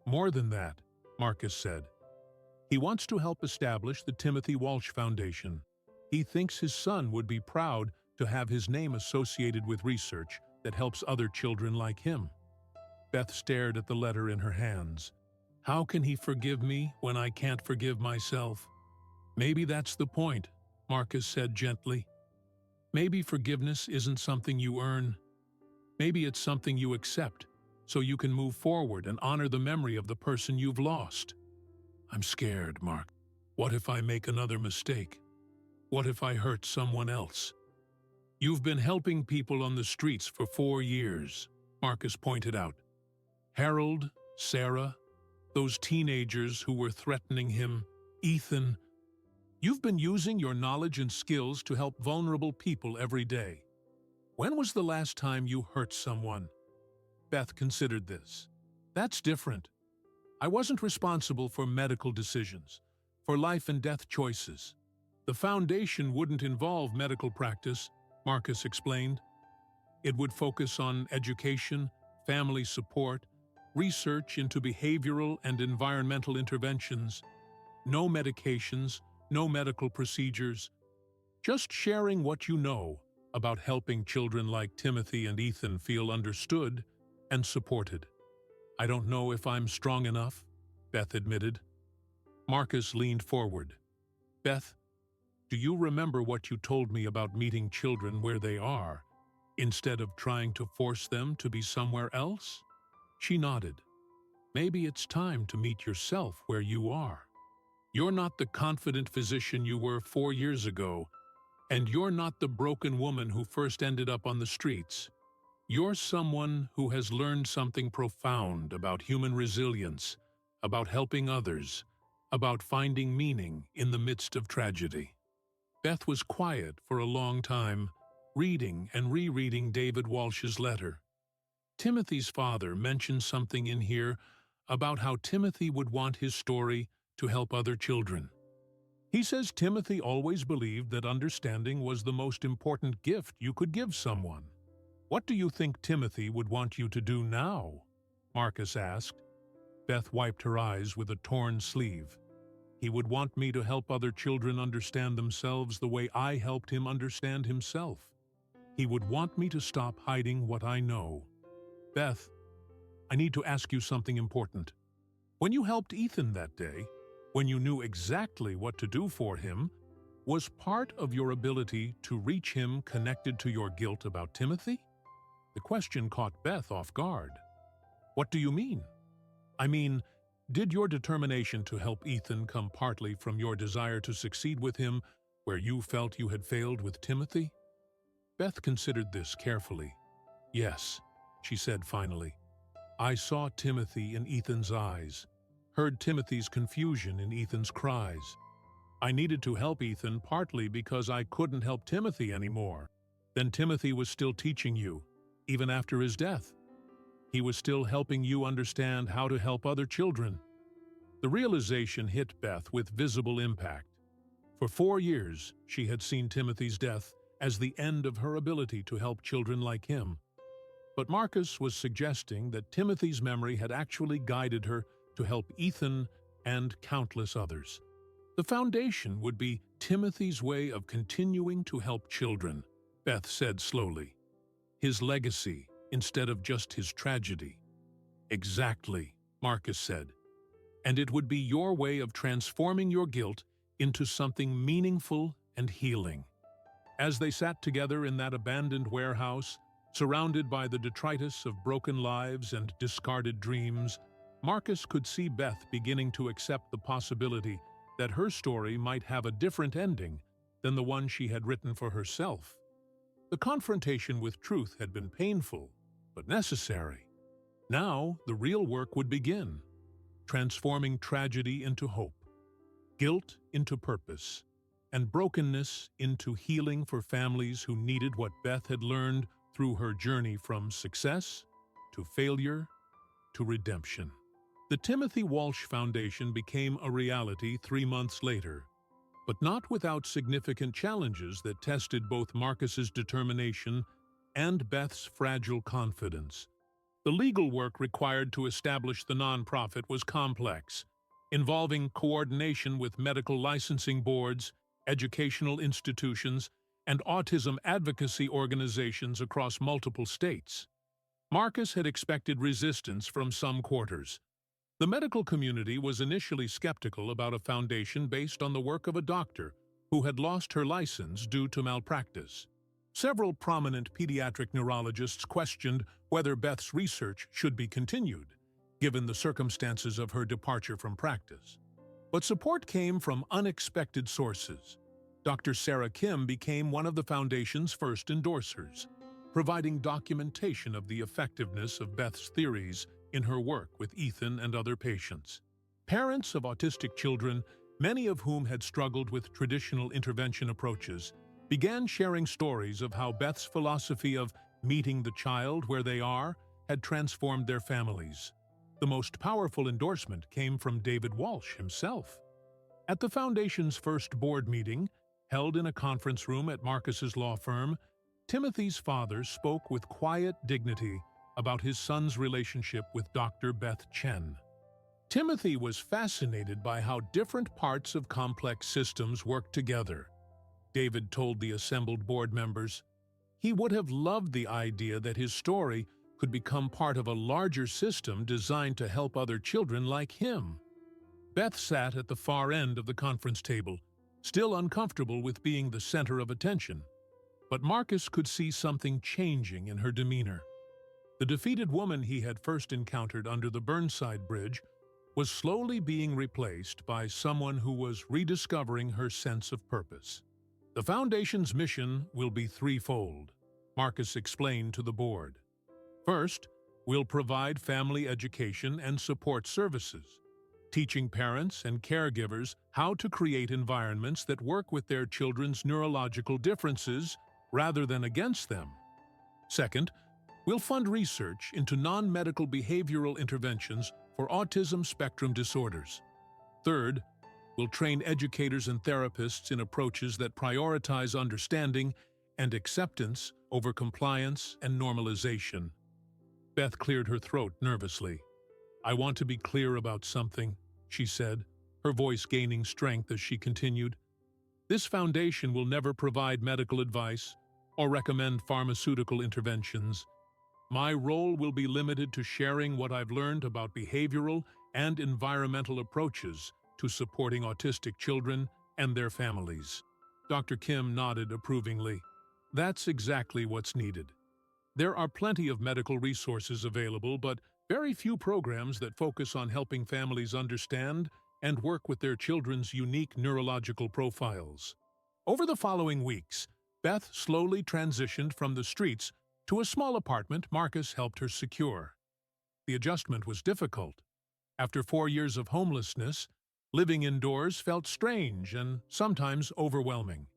More than that, Marcus said. He wants to help establish the Timothy Walsh Foundation. He thinks his son would be proud to have his name associated with research that helps other children like him. Beth stared at the letter in her hands. How can he forgive me when I can't forgive myself? Maybe that's the point, Marcus said gently. Maybe forgiveness isn't something you earn. Maybe it's something you accept, so you can move forward and honor the memory of the person you've lost. I'm scared, Mark. What if I make another mistake? What if I hurt someone else? You've been helping people on the streets for 4 years, Marcus pointed out. Harold, Sarah, those teenagers who were threatening him, Ethan. You've been using your knowledge and skills to help vulnerable people every day. When was the last time you hurt someone? Beth considered this. That's different. I wasn't responsible for medical decisions, for life and death choices. The foundation wouldn't involve medical practice, Marcus explained. It would focus on education, family support, research into behavioral and environmental interventions, no medications, no medical procedures, just sharing what you know about helping children like Timothy and Ethan feel understood and supported. I don't know if I'm strong enough, Beth admitted. Marcus leaned forward. Beth, do you remember what you told me about meeting children where they are, instead of trying to force them to be somewhere else? She nodded. Maybe it's time to meet yourself where you are. You're not the confident physician you were 4 years ago, and you're not the broken woman who first ended up on the streets. You're someone who has learned something profound about human resilience, about helping others, about finding meaning in the midst of tragedy. Beth was quiet for a long time, reading and rereading David Walsh's letter. Timothy's father mentioned something in here about how Timothy would want his story to help other children. He says Timothy always believed that understanding was the most important gift you could give someone. What do you think Timothy would want you to do now? Marcus asked. Beth wiped her eyes with a torn sleeve. He would want me to help other children understand themselves the way I helped him understand himself. He would want me to stop hiding what I know. Beth, I need to ask you something important. When you helped Ethan that day, when you knew exactly what to do for him, was part of your ability to reach him connected to your guilt about Timothy? The question caught Beth off guard. What do you mean? I mean, did your determination to help Ethan come partly from your desire to succeed with him where you felt you had failed with Timothy? Beth considered this carefully. Yes, she said finally. I saw Timothy in Ethan's eyes, heard Timothy's confusion in Ethan's cries. I needed to help Ethan partly because I couldn't help Timothy anymore. Then Timothy was still teaching you, even after his death. He was still helping you understand how to help other children. The realization hit Beth with visible impact. For 4 years, she had seen Timothy's death as the end of her ability to help children like him. But Marcus was suggesting that Timothy's memory had actually guided her to help Ethan and countless others. The foundation would be Timothy's way of continuing to help children, Beth said slowly. His legacy instead of just his tragedy. Exactly, Marcus said. And it would be your way of transforming your guilt into something meaningful and healing. As they sat together in that abandoned warehouse, surrounded by the detritus of broken lives and discarded dreams, Marcus could see Beth beginning to accept the possibility that her story might have a different ending than the one she had written for herself. The confrontation with truth had been painful, but necessary. Now, the real work would begin, transforming tragedy into hope, guilt into purpose, and brokenness into healing for families who needed what Beth had learned through her journey from success to failure to redemption. The Timothy Walsh Foundation became a reality 3 months later, but not without significant challenges that tested both Marcus's determination and Beth's fragile confidence. The legal work required to establish the nonprofit was complex, involving coordination with medical licensing boards, educational institutions, and autism advocacy organizations across multiple states. Marcus had expected resistance from some quarters. The medical community was initially skeptical about a foundation based on the work of a doctor who had lost her license due to malpractice. Several prominent pediatric neurologists questioned whether Beth's research should be continued, given the circumstances of her departure from practice. But support came from unexpected sources. Dr. Sarah Kim became one of the foundation's first endorsers, providing documentation of the effectiveness of Beth's theories in her work with Ethan and other patients. Parents of autistic children, many of whom had struggled with traditional intervention approaches, began sharing stories of how Beth's philosophy of meeting the child where they are had transformed their families. The most powerful endorsement came from David Walsh himself. At the Foundation's first board meeting, held in a conference room at Marcus's law firm, Timothy's father spoke with quiet dignity about his son's relationship with Dr. Beth Chen. Timothy was fascinated by how different parts of complex systems work together. David told the assembled board members he would have loved the idea that his story could become part of a larger system designed to help other children like him. Beth sat at the far end of the conference table, still uncomfortable with being the center of attention. But Marcus could see something changing in her demeanor. The defeated woman he had first encountered under the Burnside Bridge was slowly being replaced by someone who was rediscovering her sense of purpose. The Foundation's mission will be threefold, Marcus explained to the board. First, we'll provide family education and support services, teaching parents and caregivers how to create environments that work with their children's neurological differences rather than against them. Second, we'll fund research into non-medical behavioral interventions for autism spectrum disorders. Third, we'll train educators and therapists in approaches that prioritize understanding and acceptance over compliance and normalization. Beth cleared her throat nervously. "I want to be clear about something," she said, her voice gaining strength as she continued. "This foundation will never provide medical advice or recommend pharmaceutical interventions. My role will be limited to sharing what I've learned about behavioral and environmental approaches to supporting autistic children and their families." Dr. Kim nodded approvingly. "That's exactly what's needed. There are plenty of medical resources available, but very few programs that focus on helping families understand and work with their children's unique neurological profiles." Over the following weeks, Beth slowly transitioned from the streets to a small apartment Marcus helped her secure. The adjustment was difficult. After 4 years of homelessness, living indoors felt strange and sometimes overwhelming.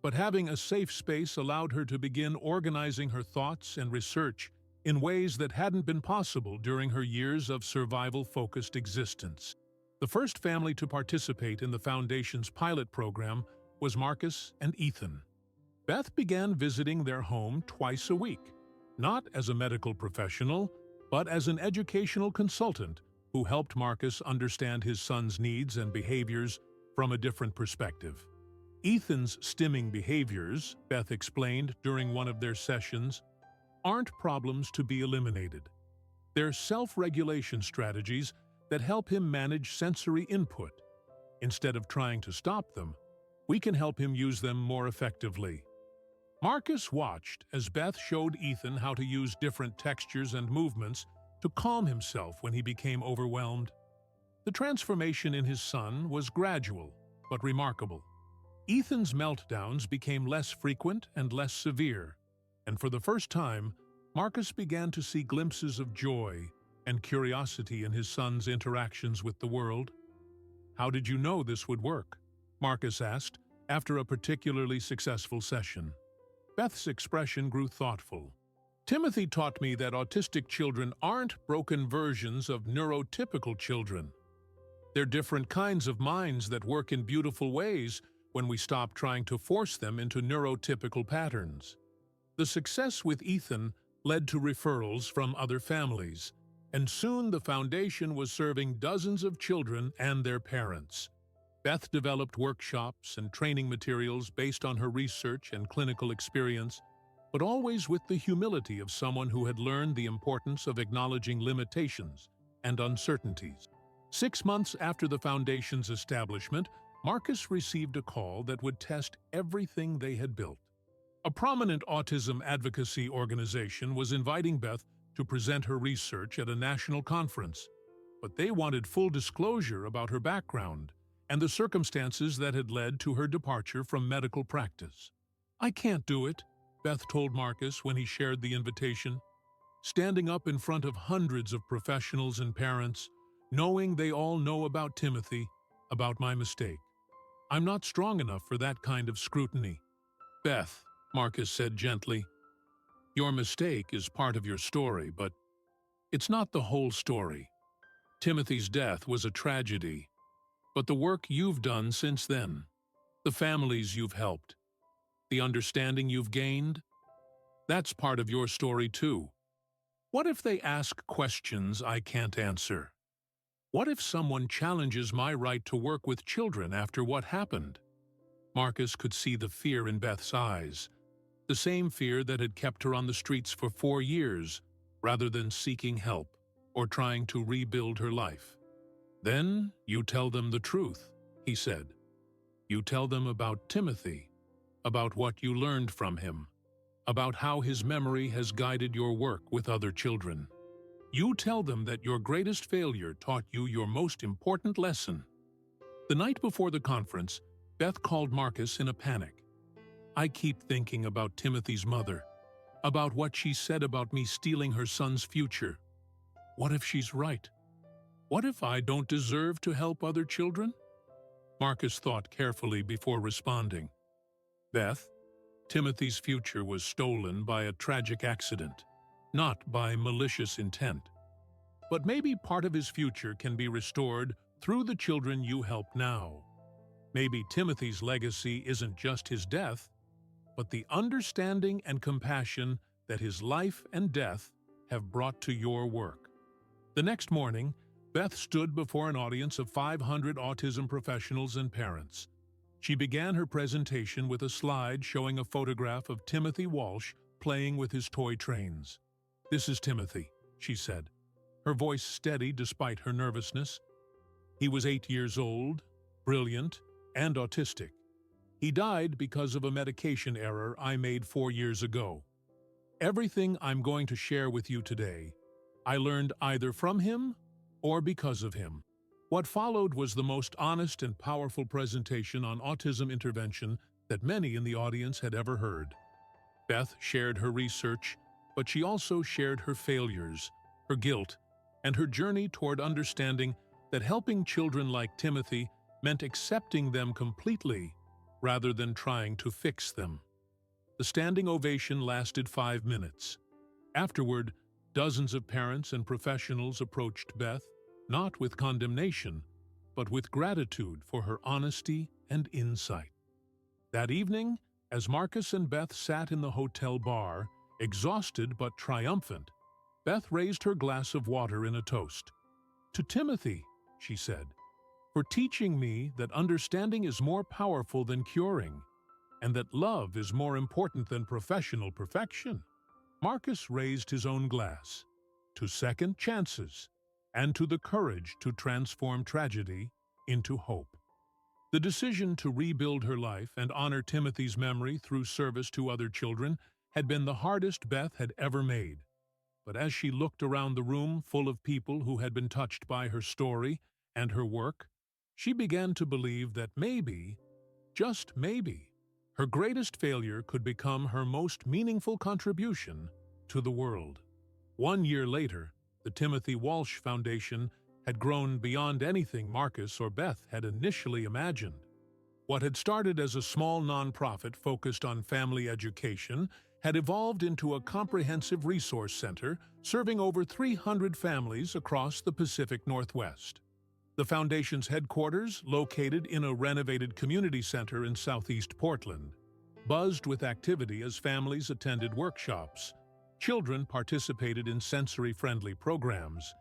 But having a safe space allowed her to begin organizing her thoughts and research in ways that hadn't been possible during her years of survival-focused existence. The first family to participate in the Foundation's pilot program was Marcus and Ethan. Beth began visiting their home twice a week, not as a medical professional, but as an educational consultant who helped Marcus understand his son's needs and behaviors from a different perspective. Ethan's stimming behaviors, Beth explained during one of their sessions, aren't problems to be eliminated. They're self-regulation strategies that help him manage sensory input. Instead of trying to stop them, we can help him use them more effectively. Marcus watched as Beth showed Ethan how to use different textures and movements to calm himself when he became overwhelmed. The transformation in his son was gradual, but remarkable. Ethan's meltdowns became less frequent and less severe, and for the first time, Marcus began to see glimpses of joy and curiosity in his son's interactions with the world. "How did you know this would work?" Marcus asked, after a particularly successful session. Beth's expression grew thoughtful. "Timothy taught me that autistic children aren't broken versions of neurotypical children. They're different kinds of minds that work in beautiful ways when we stop trying to force them into neurotypical patterns." The success with Ethan led to referrals from other families, and soon the foundation was serving dozens of children and their parents. Beth developed workshops and training materials based on her research and clinical experience, but always with the humility of someone who had learned the importance of acknowledging limitations and uncertainties. 6 months after the foundation's establishment, Marcus received a call that would test everything they had built. A prominent autism advocacy organization was inviting Beth to present her research at a national conference, but they wanted full disclosure about her background and the circumstances that had led to her departure from medical practice. "I can't do it," Beth told Marcus when he shared the invitation. "Standing up in front of hundreds of professionals and parents, knowing they all know about Timothy, about my mistake. I'm not strong enough for that kind of scrutiny." "Beth," Marcus said gently, "your mistake is part of your story, but it's not the whole story. Timothy's death was a tragedy, but the work you've done since then, the families you've helped, the understanding you've gained, that's part of your story too. What if they ask questions I can't answer? What if someone challenges my right to work with children after what happened?" Marcus could see the fear in Beth's eyes, the same fear that had kept her on the streets for 4 years, rather than seeking help or trying to rebuild her life. "Then you tell them the truth," he said. "You tell them about Timothy, about what you learned from him, about how his memory has guided your work with other children. You tell them that your greatest failure taught you your most important lesson." The night before the conference, Beth called Marcus in a panic. "I keep thinking about Timothy's mother, about what she said about me stealing her son's future. What if she's right? What if I don't deserve to help other children?" Marcus thought carefully before responding. "Beth, Timothy's future was stolen by a tragic accident, not by malicious intent. But maybe part of his future can be restored through the children you help now. Maybe Timothy's legacy isn't just his death, but the understanding and compassion that his life and death have brought to your work." The next morning, Beth stood before an audience of 500 autism professionals and parents. She began her presentation with a slide showing a photograph of Timothy Walsh playing with his toy trains. "This is Timothy," she said, her voice steady despite her nervousness. "He was 8 years old, brilliant, and autistic. He died because of a medication error I made 4 years ago. Everything I'm going to share with you today, I learned either from him or because of him." What followed was the most honest and powerful presentation on autism intervention that many in the audience had ever heard. Beth shared her research, but she also shared her failures, her guilt, and her journey toward understanding that helping children like Timothy meant accepting them completely rather than trying to fix them. The standing ovation lasted 5 minutes. Afterward, dozens of parents and professionals approached Beth, not with condemnation, but with gratitude for her honesty and insight. That evening, as Marcus and Beth sat in the hotel bar, exhausted but triumphant, Beth raised her glass of water in a toast. "To Timothy," she said, "for teaching me that understanding is more powerful than curing, and that love is more important than professional perfection." Marcus raised his own glass, to second chances, and to the courage to transform tragedy into hope. The decision to rebuild her life and honor Timothy's memory through service to other children had been the hardest Beth had ever made. But as she looked around the room full of people who had been touched by her story and her work, she began to believe that maybe, just maybe, her greatest failure could become her most meaningful contribution to the world. 1 year later, the Timothy Walsh Foundation had grown beyond anything Marcus or Beth had initially imagined. What had started as a small nonprofit focused on family education had evolved into a comprehensive resource center serving over 300 families across the Pacific Northwest. The foundation's headquarters, located in a renovated community center in southeast Portland, buzzed with activity as families attended workshops, children participated in sensory-friendly programs,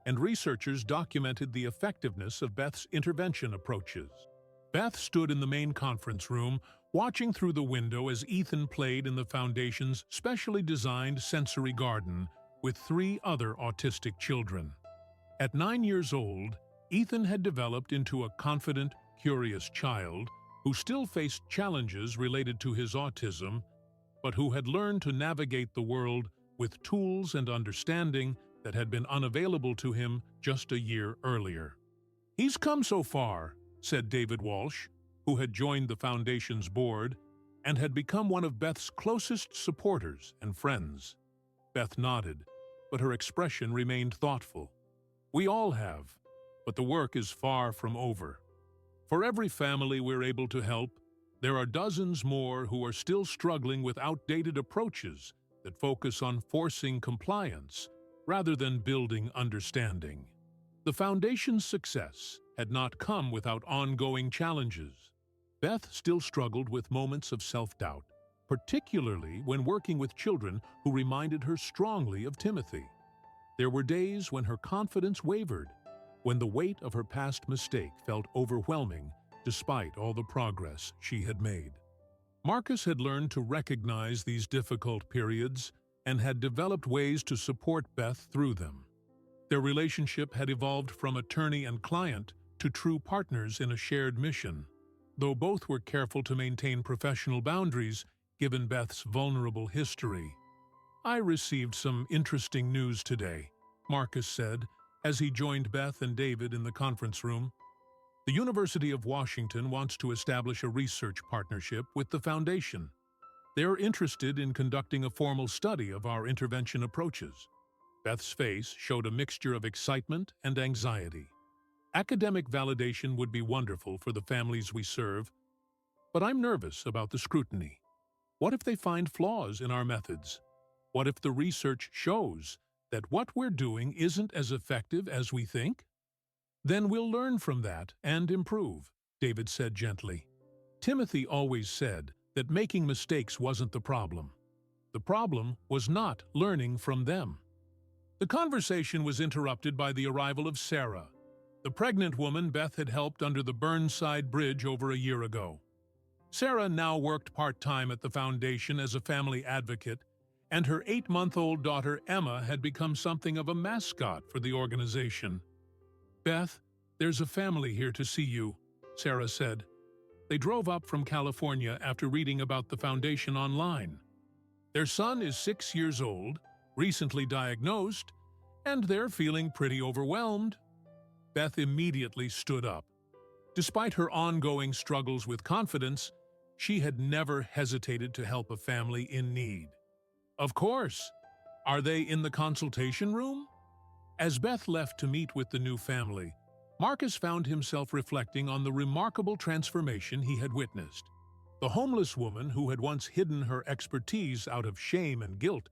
and researchers documented the effectiveness of Beth's intervention approaches. Beth stood in the main conference room, watching through the window as Ethan played in the Foundation's specially designed sensory garden with 3 other autistic children. At 9 years old, Ethan had developed into a confident, curious child who still faced challenges related to his autism, but who had learned to navigate the world with tools and understanding that had been unavailable to him just a year earlier. "He's come so far," said David Walsh, who had joined the Foundation's board and had become one of Beth's closest supporters and friends. Beth nodded, but her expression remained thoughtful. "We all have, but the work is far from over. For every family we're able to help, there are dozens more who are still struggling with outdated approaches that focus on forcing compliance rather than building understanding." The Foundation's success had not come without ongoing challenges. Beth still struggled with moments of self-doubt, particularly when working with children who reminded her strongly of Timothy. There were days when her confidence wavered, when the weight of her past mistake felt overwhelming despite all the progress she had made. Marcus had learned to recognize these difficult periods and had developed ways to support Beth through them. Their relationship had evolved from attorney and client to true partners in a shared mission, though both were careful to maintain professional boundaries given Beth's vulnerable history. "I received some interesting news today," Marcus said, as he joined Beth and David in the conference room. "The University of Washington wants to establish a research partnership with the Foundation. They're interested in conducting a formal study of our intervention approaches." Beth's face showed a mixture of excitement and anxiety. "Academic validation would be wonderful for the families we serve, but I'm nervous about the scrutiny. What if they find flaws in our methods? What if the research shows that what we're doing isn't as effective as we think? Then we'll learn from that and improve," David said gently. Timothy always said that making mistakes wasn't the problem. The problem was not learning from them. The conversation was interrupted by the arrival of Sarah, the pregnant woman Beth had helped under the Burnside Bridge over a year ago. Sarah now worked part-time at the Foundation as a family advocate, and her 8-month-old daughter Emma had become something of a mascot for the organization. "Beth, there's a family here to see you," Sarah said. They drove up from California after reading about the Foundation online. Their son is 6 years old, recently diagnosed, and they're feeling pretty overwhelmed. Beth immediately stood up. Despite her ongoing struggles with confidence, she had never hesitated to help a family in need. "Of course. Are they in the consultation room?" As Beth left to meet with the new family, Marcus found himself reflecting on the remarkable transformation he had witnessed. The homeless woman who had once hidden her expertise out of shame and guilt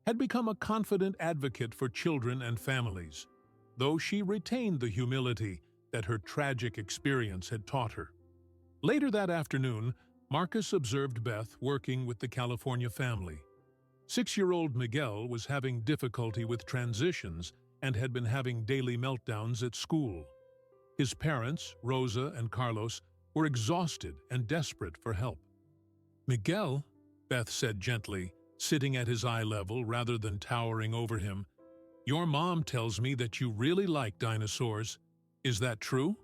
had become a confident advocate for children and families, though she retained the humility that her tragic experience had taught her. Later that afternoon, Marcus observed Beth working with the California family. 6-year-old Miguel was having difficulty with transitions and had been having daily meltdowns at school. His parents, Rosa and Carlos, were exhausted and desperate for help. "Miguel," Beth said gently, sitting at his eye level rather than towering over him, "your mom tells me that you really like dinosaurs. Is that true?"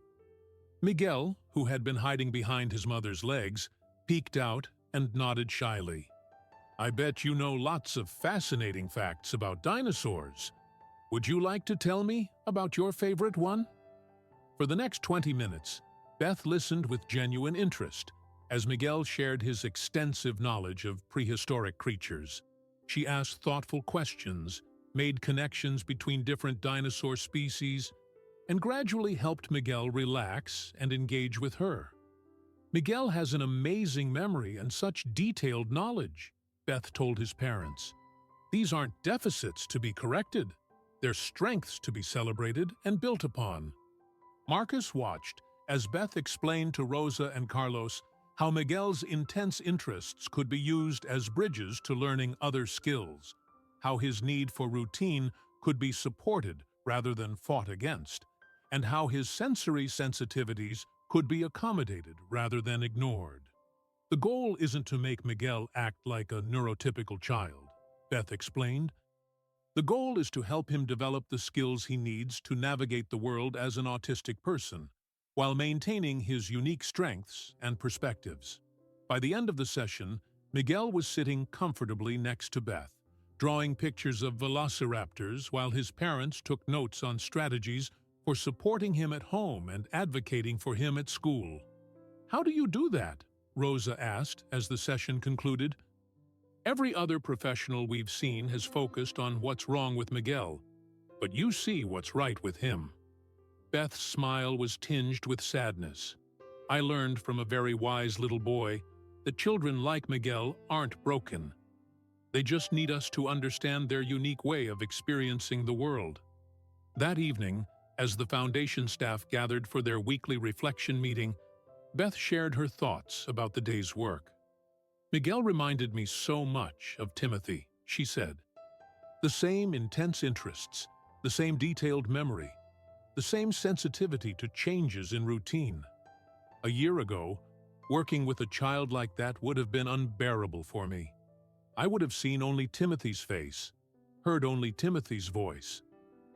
Miguel, who had been hiding behind his mother's legs, peeked out and nodded shyly. "I bet you know lots of fascinating facts about dinosaurs. Would you like to tell me about your favorite one?" For the next 20 minutes, Beth listened with genuine interest as Miguel shared his extensive knowledge of prehistoric creatures. She asked thoughtful questions, made connections between different dinosaur species, and gradually helped Miguel relax and engage with her. "Miguel has an amazing memory and such detailed knowledge," Beth told his parents. "These aren't deficits to be corrected. They're strengths to be celebrated and built upon." Marcus watched as Beth explained to Rosa and Carlos how Miguel's intense interests could be used as bridges to learning other skills, how his need for routine could be supported rather than fought against, and how his sensory sensitivities could be accommodated rather than ignored. "The goal isn't to make Miguel act like a neurotypical child," Beth explained. "The goal is to help him develop the skills he needs to navigate the world as an autistic person, while maintaining his unique strengths and perspectives." By the end of the session, Miguel was sitting comfortably next to Beth, drawing pictures of velociraptors while his parents took notes on strategies for supporting him at home and advocating for him at school. "How do you do that?" Rosa asked as the session concluded. "Every other professional we've seen has focused on what's wrong with Miguel, but you see what's right with him." Beth's smile was tinged with sadness. "I learned from a very wise little boy that children like Miguel aren't broken. They just need us to understand their unique way of experiencing the world." That evening, as the foundation staff gathered for their weekly reflection meeting, Beth shared her thoughts about the day's work. "Miguel reminded me so much of Timothy," she said. "The same intense interests, the same detailed memory, the same sensitivity to changes in routine. A year ago, working with a child like that would have been unbearable for me. I would have seen only Timothy's face, heard only Timothy's voice."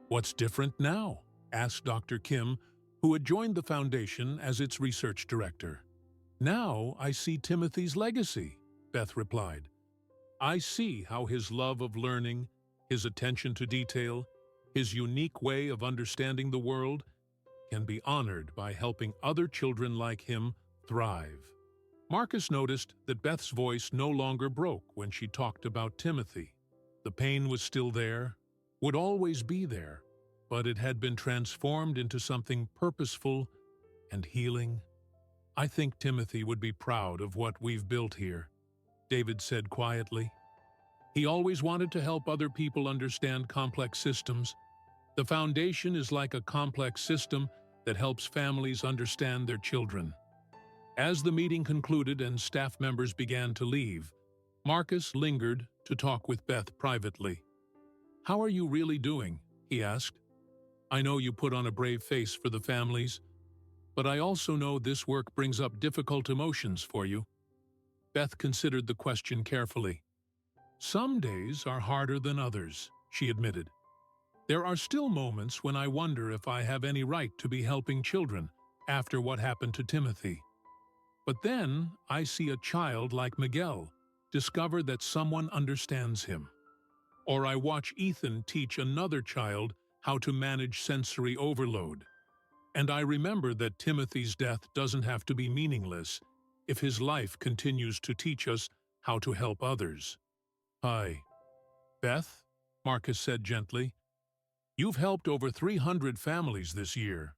"What's different now?" asked Dr. Kim, who had joined the foundation as its research director. "Now I see Timothy's legacy," Beth replied. "I see how his love of learning, his attention to detail, his unique way of understanding the world can be honored by helping other children like him thrive." Marcus noticed that Beth's voice no longer broke when she talked about Timothy. The pain was still there, would always be there, but it had been transformed into something purposeful and healing. "I think Timothy would be proud of what we've built here," David said quietly. "He always wanted to help other people understand complex systems. The foundation is like a complex system that helps families understand their children." As the meeting concluded and staff members began to leave, Marcus lingered to talk with Beth privately. "How are you really doing?" he asked. "I know you put on a brave face for the families, but I also know this work brings up difficult emotions for you." Beth considered the question carefully. "Some days are harder than others," she admitted. "There are still moments when I wonder if I have any right to be helping children after what happened to Timothy. But then I see a child like Miguel discover that someone understands him. Or I watch Ethan teach another child how to manage sensory overload. And I remember that Timothy's death doesn't have to be meaningless if his life continues to teach us how to help others." "Hi, Beth," Marcus said gently. "You've helped over 300 families this year.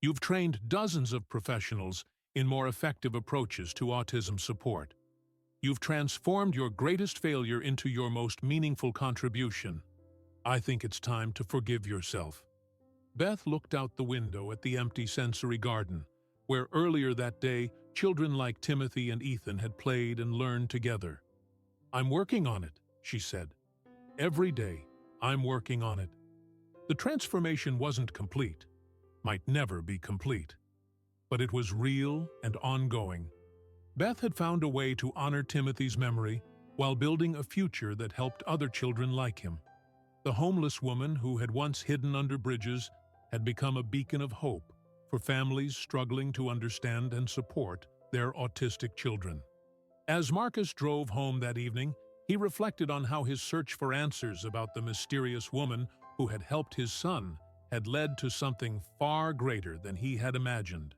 You've trained dozens of professionals in more effective approaches to autism support. You've transformed your greatest failure into your most meaningful contribution. I think it's time to forgive yourself." Beth looked out the window at the empty sensory garden, where earlier that day children like Timothy and Ethan had played and learned together. "I'm working on it," she said. "Every day, I'm working on it." The transformation wasn't complete, might never be complete, but it was real and ongoing. Beth had found a way to honor Timothy's memory while building a future that helped other children like him. The homeless woman who had once hidden under bridges had become a beacon of hope for families struggling to understand and support their autistic children. As Marcus drove home that evening, he reflected on how his search for answers about the mysterious woman who had helped his son had led to something far greater than he had imagined.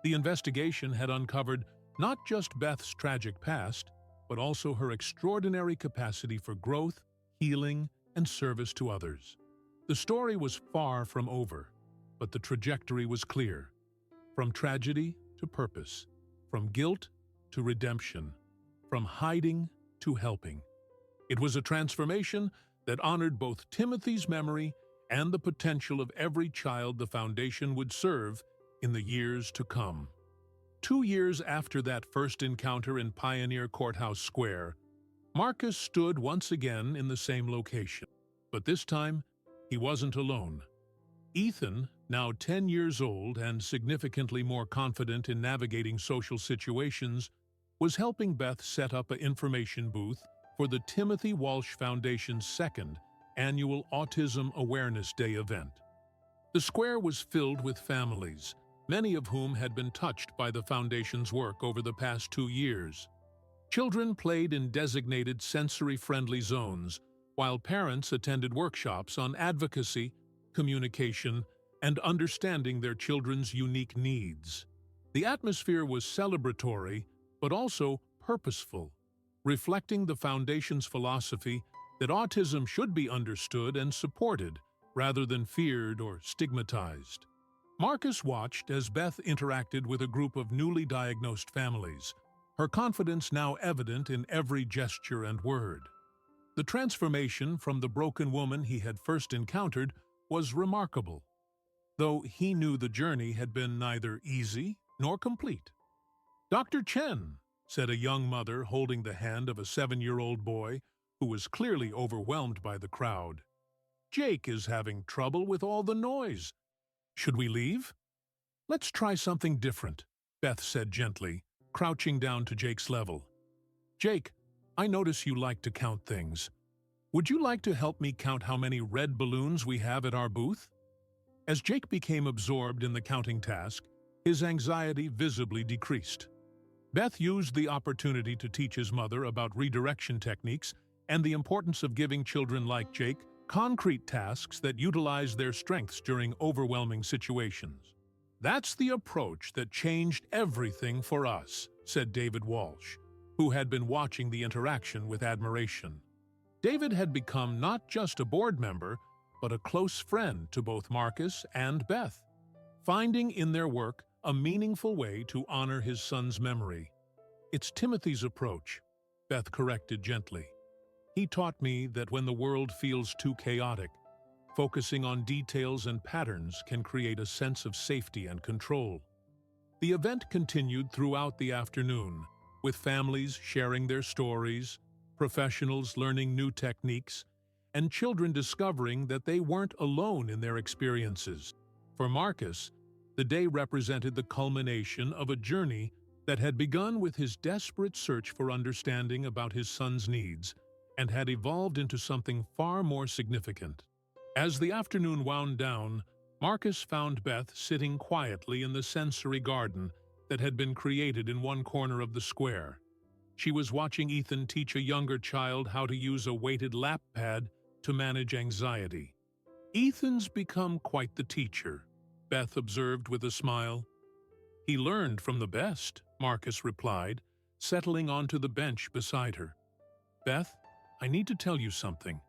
The investigation had uncovered not just Beth's tragic past, but also her extraordinary capacity for growth, healing, and service to others. The story was far from over, but the trajectory was clear. From tragedy to purpose, from guilt to redemption, from hiding to helping. It was a transformation that honored both Timothy's memory and the potential of every child the foundation would serve in the years to come. 2 years after that first encounter in Pioneer Courthouse Square, Marcus stood once again in the same location. But this time, he wasn't alone. Ethan, now 10 years old and significantly more confident in navigating social situations, was helping Beth set up an information booth for the Timothy Walsh Foundation's second annual Autism Awareness Day event. The square was filled with families, many of whom had been touched by the Foundation's work over the past 2 years. Children played in designated sensory-friendly zones, while parents attended workshops on advocacy, communication, and understanding their children's unique needs. The atmosphere was celebratory, but also purposeful, reflecting the Foundation's philosophy that autism should be understood and supported rather than feared or stigmatized. Marcus watched as Beth interacted with a group of newly diagnosed families, her confidence now evident in every gesture and word. The transformation from the broken woman he had first encountered was remarkable, though he knew the journey had been neither easy nor complete. "Dr. Chen," said a young mother holding the hand of a 7-year-old boy who was clearly overwhelmed by the crowd. "Jake is having trouble with all the noise. Should we leave?" "Let's try something different," Beth said gently, crouching down to Jake's level. "Jake, I notice you like to count things. Would you like to help me count how many red balloons we have at our booth?" As Jake became absorbed in the counting task, his anxiety visibly decreased. Beth used the opportunity to teach his mother about redirection techniques and the importance of giving children like Jake concrete tasks that utilize their strengths during overwhelming situations. "That's the approach that changed everything for us," said David Walsh, who had been watching the interaction with admiration. David had become not just a board member, but a close friend to both Marcus and Beth, finding in their work a meaningful way to honor his son's memory. "It's Timothy's approach," Beth corrected gently. "He taught me that when the world feels too chaotic, focusing on details and patterns can create a sense of safety and control." The event continued throughout the afternoon, with families sharing their stories, professionals learning new techniques, and children discovering that they weren't alone in their experiences. For Marcus, the day represented the culmination of a journey that had begun with his desperate search for understanding about his son's needs and had evolved into something far more significant. As the afternoon wound down, Marcus found Beth sitting quietly in the sensory garden that had been created in one corner of the square. She was watching Ethan teach a younger child how to use a weighted lap pad to manage anxiety. "Ethan's become quite the teacher," Beth observed with a smile. "He learned from the best," Marcus replied, settling onto the bench beside her. "Beth, I need to tell you something.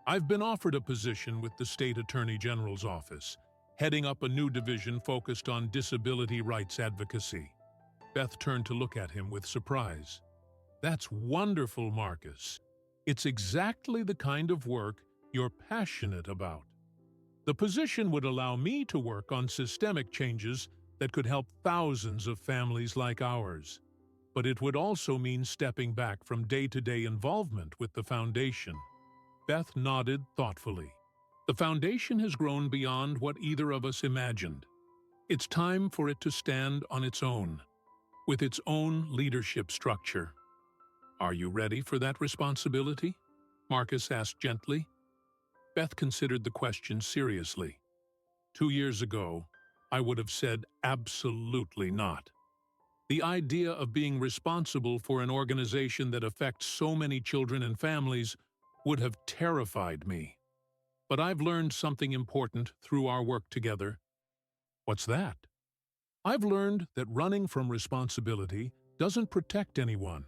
I've been offered a position with the State Attorney General's office, heading up a new division focused on disability rights advocacy." Beth turned to look at him with surprise. "That's wonderful, Marcus. It's exactly the kind of work you're passionate about. The position would allow me to work on systemic changes that could help thousands of families like ours. But it would also mean stepping back from day-to-day involvement with the Foundation." Beth nodded thoughtfully. "The Foundation has grown beyond what either of us imagined. It's time for it to stand on its own, with its own leadership structure." "Are you ready for that responsibility?" Marcus asked gently. Beth considered the question seriously. 2 years ago, I would have said absolutely not. The idea of being responsible for an organization that affects so many children and families would have terrified me. But I've learned something important through our work together. What's that? I've learned that running from responsibility doesn't protect anyone.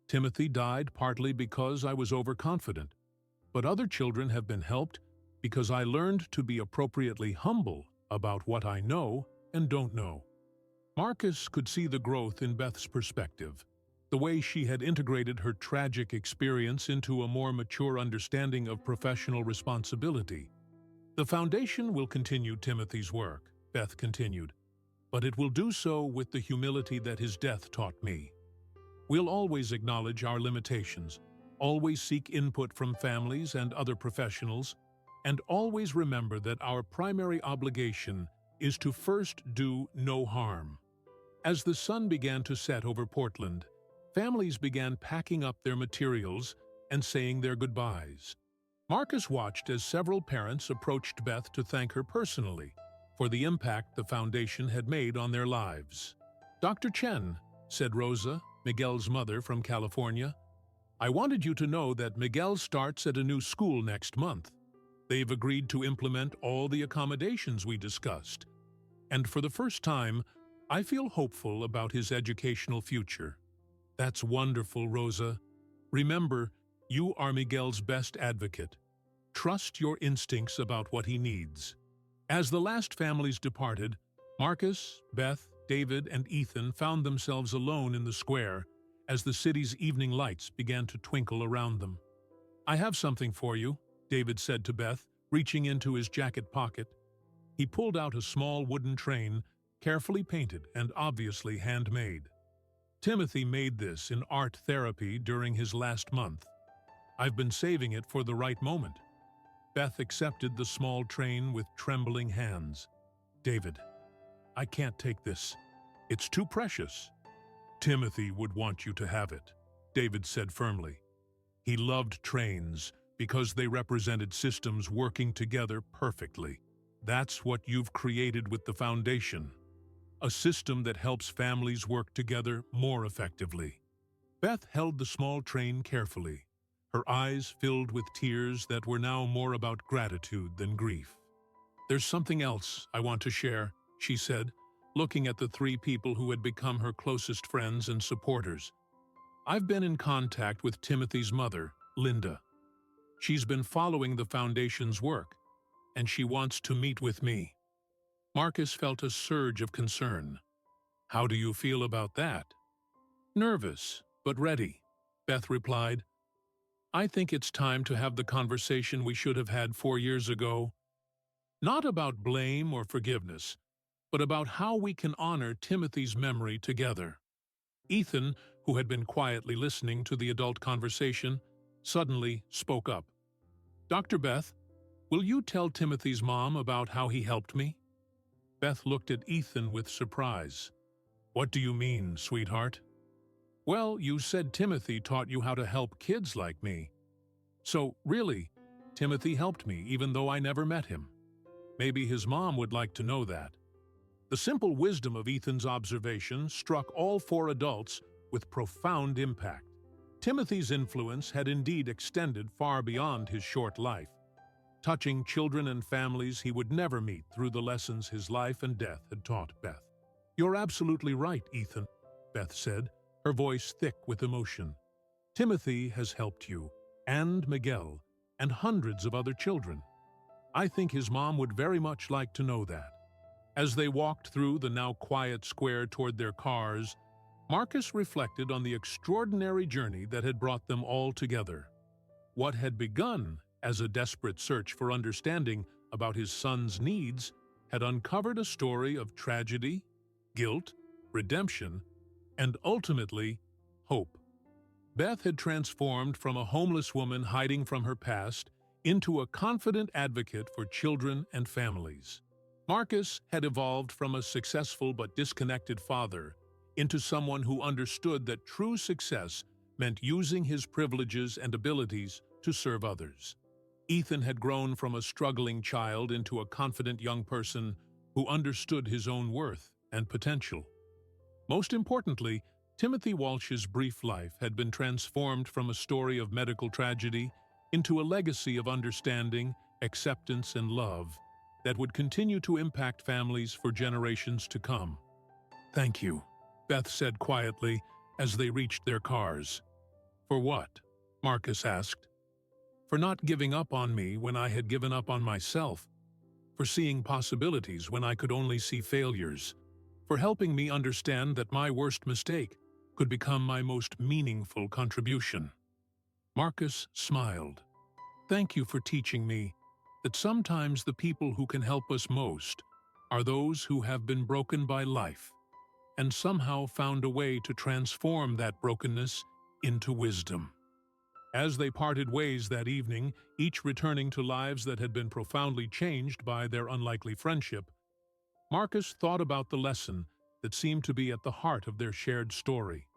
Timothy died partly because I was overconfident, but other children have been helped because I learned to be appropriately humble about what I know and don't know. Marcus could see the growth in Beth's perspective, the way she had integrated her tragic experience into a more mature understanding of professional responsibility. The foundation will continue Timothy's work, Beth continued, but it will do so with the humility that his death taught me. We'll always acknowledge our limitations, always seek input from families and other professionals, and always remember that our primary obligation is to first do no harm. As the sun began to set over Portland, families began packing up their materials and saying their goodbyes. Marcus watched as several parents approached Beth to thank her personally for the impact the foundation had made on their lives. "Dr. Chen," said Rosa, Miguel's mother from California, "I wanted you to know that Miguel starts at a new school next month. They've agreed to implement all the accommodations we discussed. And for the first time, I feel hopeful about his educational future." "That's wonderful, Rosa. Remember, you are Miguel's best advocate. Trust your instincts about what he needs." As the last families departed, Marcus, Beth, David, and Ethan found themselves alone in the square as the city's evening lights began to twinkle around them. "I have something for you," David said to Beth, reaching into his jacket pocket. He pulled out a small wooden train, carefully painted and obviously handmade. "Timothy made this in art therapy during his last month. I've been saving it for the right moment." Beth accepted the small train with trembling hands. "David, I can't take this. It's too precious." "Timothy would want you to have it," David said firmly. He loved trains because they represented systems working together perfectly. That's what you've created with the foundation. A system that helps families work together more effectively. Beth held the small train carefully, her eyes filled with tears that were now more about gratitude than grief. "There's something else I want to share," she said, looking at the three people who had become her closest friends and supporters. "I've been in contact with Timothy's mother, Linda. She's been following the foundation's work, and she wants to meet with me." Marcus felt a surge of concern. "How do you feel about that?" "Nervous, but ready," Beth replied. "I think it's time to have the conversation we should have had 4 years ago. Not about blame or forgiveness, but about how we can honor Timothy's memory together." Ethan, who had been quietly listening to the adult conversation, suddenly spoke up. "Dr. Beth, will you tell Timothy's mom about how he helped me?" Beth looked at Ethan with surprise. "What do you mean, sweetheart?" "Well, you said Timothy taught you how to help kids like me. So, really, Timothy helped me even though I never met him. Maybe his mom would like to know that." The simple wisdom of Ethan's observation struck all 4 adults with profound impact. Timothy's influence had indeed extended far beyond his short life, touching children and families he would never meet through the lessons his life and death had taught Beth. "You're absolutely right, Ethan," Beth said, her voice thick with emotion. "Timothy has helped you, and Miguel, and hundreds of other children. I think his mom would very much like to know that." As they walked through the now quiet square toward their cars, Marcus reflected on the extraordinary journey that had brought them all together. What had begun as a desperate search for understanding about his son's needs had uncovered a story of tragedy, guilt, redemption, and ultimately, hope. Beth had transformed from a homeless woman hiding from her past into a confident advocate for children and families. Marcus had evolved from a successful but disconnected father into someone who understood that true success meant using his privileges and abilities to serve others. Ethan had grown from a struggling child into a confident young person who understood his own worth and potential. Most importantly, Timothy Walsh's brief life had been transformed from a story of medical tragedy into a legacy of understanding, acceptance, and love that would continue to impact families for generations to come. "Thank you," Beth said quietly as they reached their cars. "For what?" Marcus asked. "For not giving up on me when I had given up on myself, for seeing possibilities when I could only see failures, for helping me understand that my worst mistake could become my most meaningful contribution." Marcus smiled. "Thank you for teaching me that sometimes the people who can help us most are those who have been broken by life and somehow found a way to transform that brokenness into wisdom." As they parted ways that evening, each returning to lives that had been profoundly changed by their unlikely friendship, Marcus thought about the lesson that seemed to be at the heart of their shared story: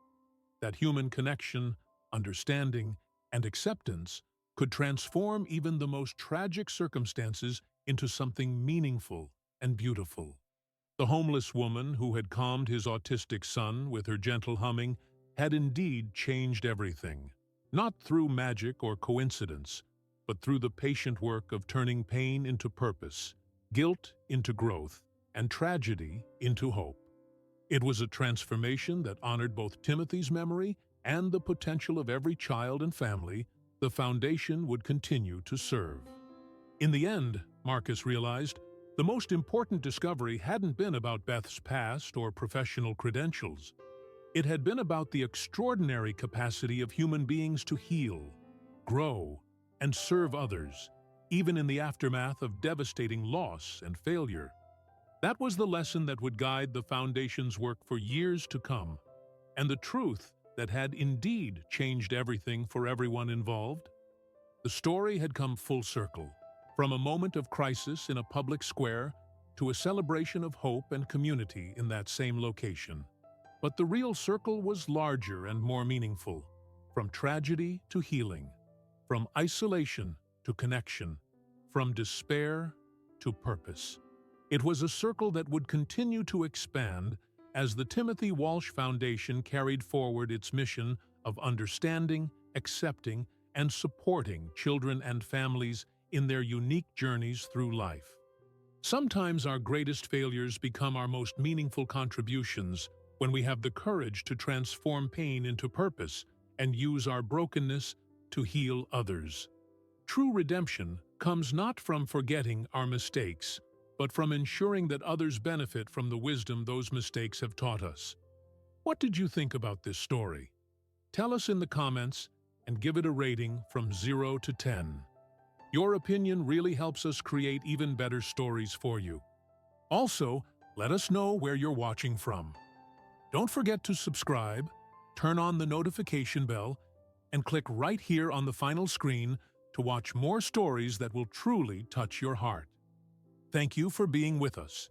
that human connection, understanding, and acceptance could transform even the most tragic circumstances into something meaningful and beautiful. The homeless woman who had calmed his autistic son with her gentle humming had indeed changed everything, not through magic or coincidence, but through the patient work of turning pain into purpose, guilt into growth, and tragedy into hope. It was a transformation that honored both Timothy's memory and the potential of every child and family the foundation would continue to serve. In the end, Marcus realized, the most important discovery hadn't been about Beth's past or professional credentials. It had been about the extraordinary capacity of human beings to heal, grow, and serve others, even in the aftermath of devastating loss and failure. That was the lesson that would guide the Foundation's work for years to come, and the truth that had indeed changed everything for everyone involved. The story had come full circle, from a moment of crisis in a public square to a celebration of hope and community in that same location. But the real circle was larger and more meaningful, from tragedy to healing, from isolation to connection, from despair to purpose. It was a circle that would continue to expand as the Timothy Walsh Foundation carried forward its mission of understanding, accepting, and supporting children and families in their unique journeys through life. Sometimes our greatest failures become our most meaningful contributions when we have the courage to transform pain into purpose and use our brokenness to heal others. True redemption comes not from forgetting our mistakes, but from ensuring that others benefit from the wisdom those mistakes have taught us. What did you think about this story? Tell us in the comments and give it a rating from 0 to 10. Your opinion really helps us create even better stories for you. Also, let us know where you're watching from. Don't forget to subscribe, turn on the notification bell, and click right here on the final screen to watch more stories that will truly touch your heart. Thank you for being with us.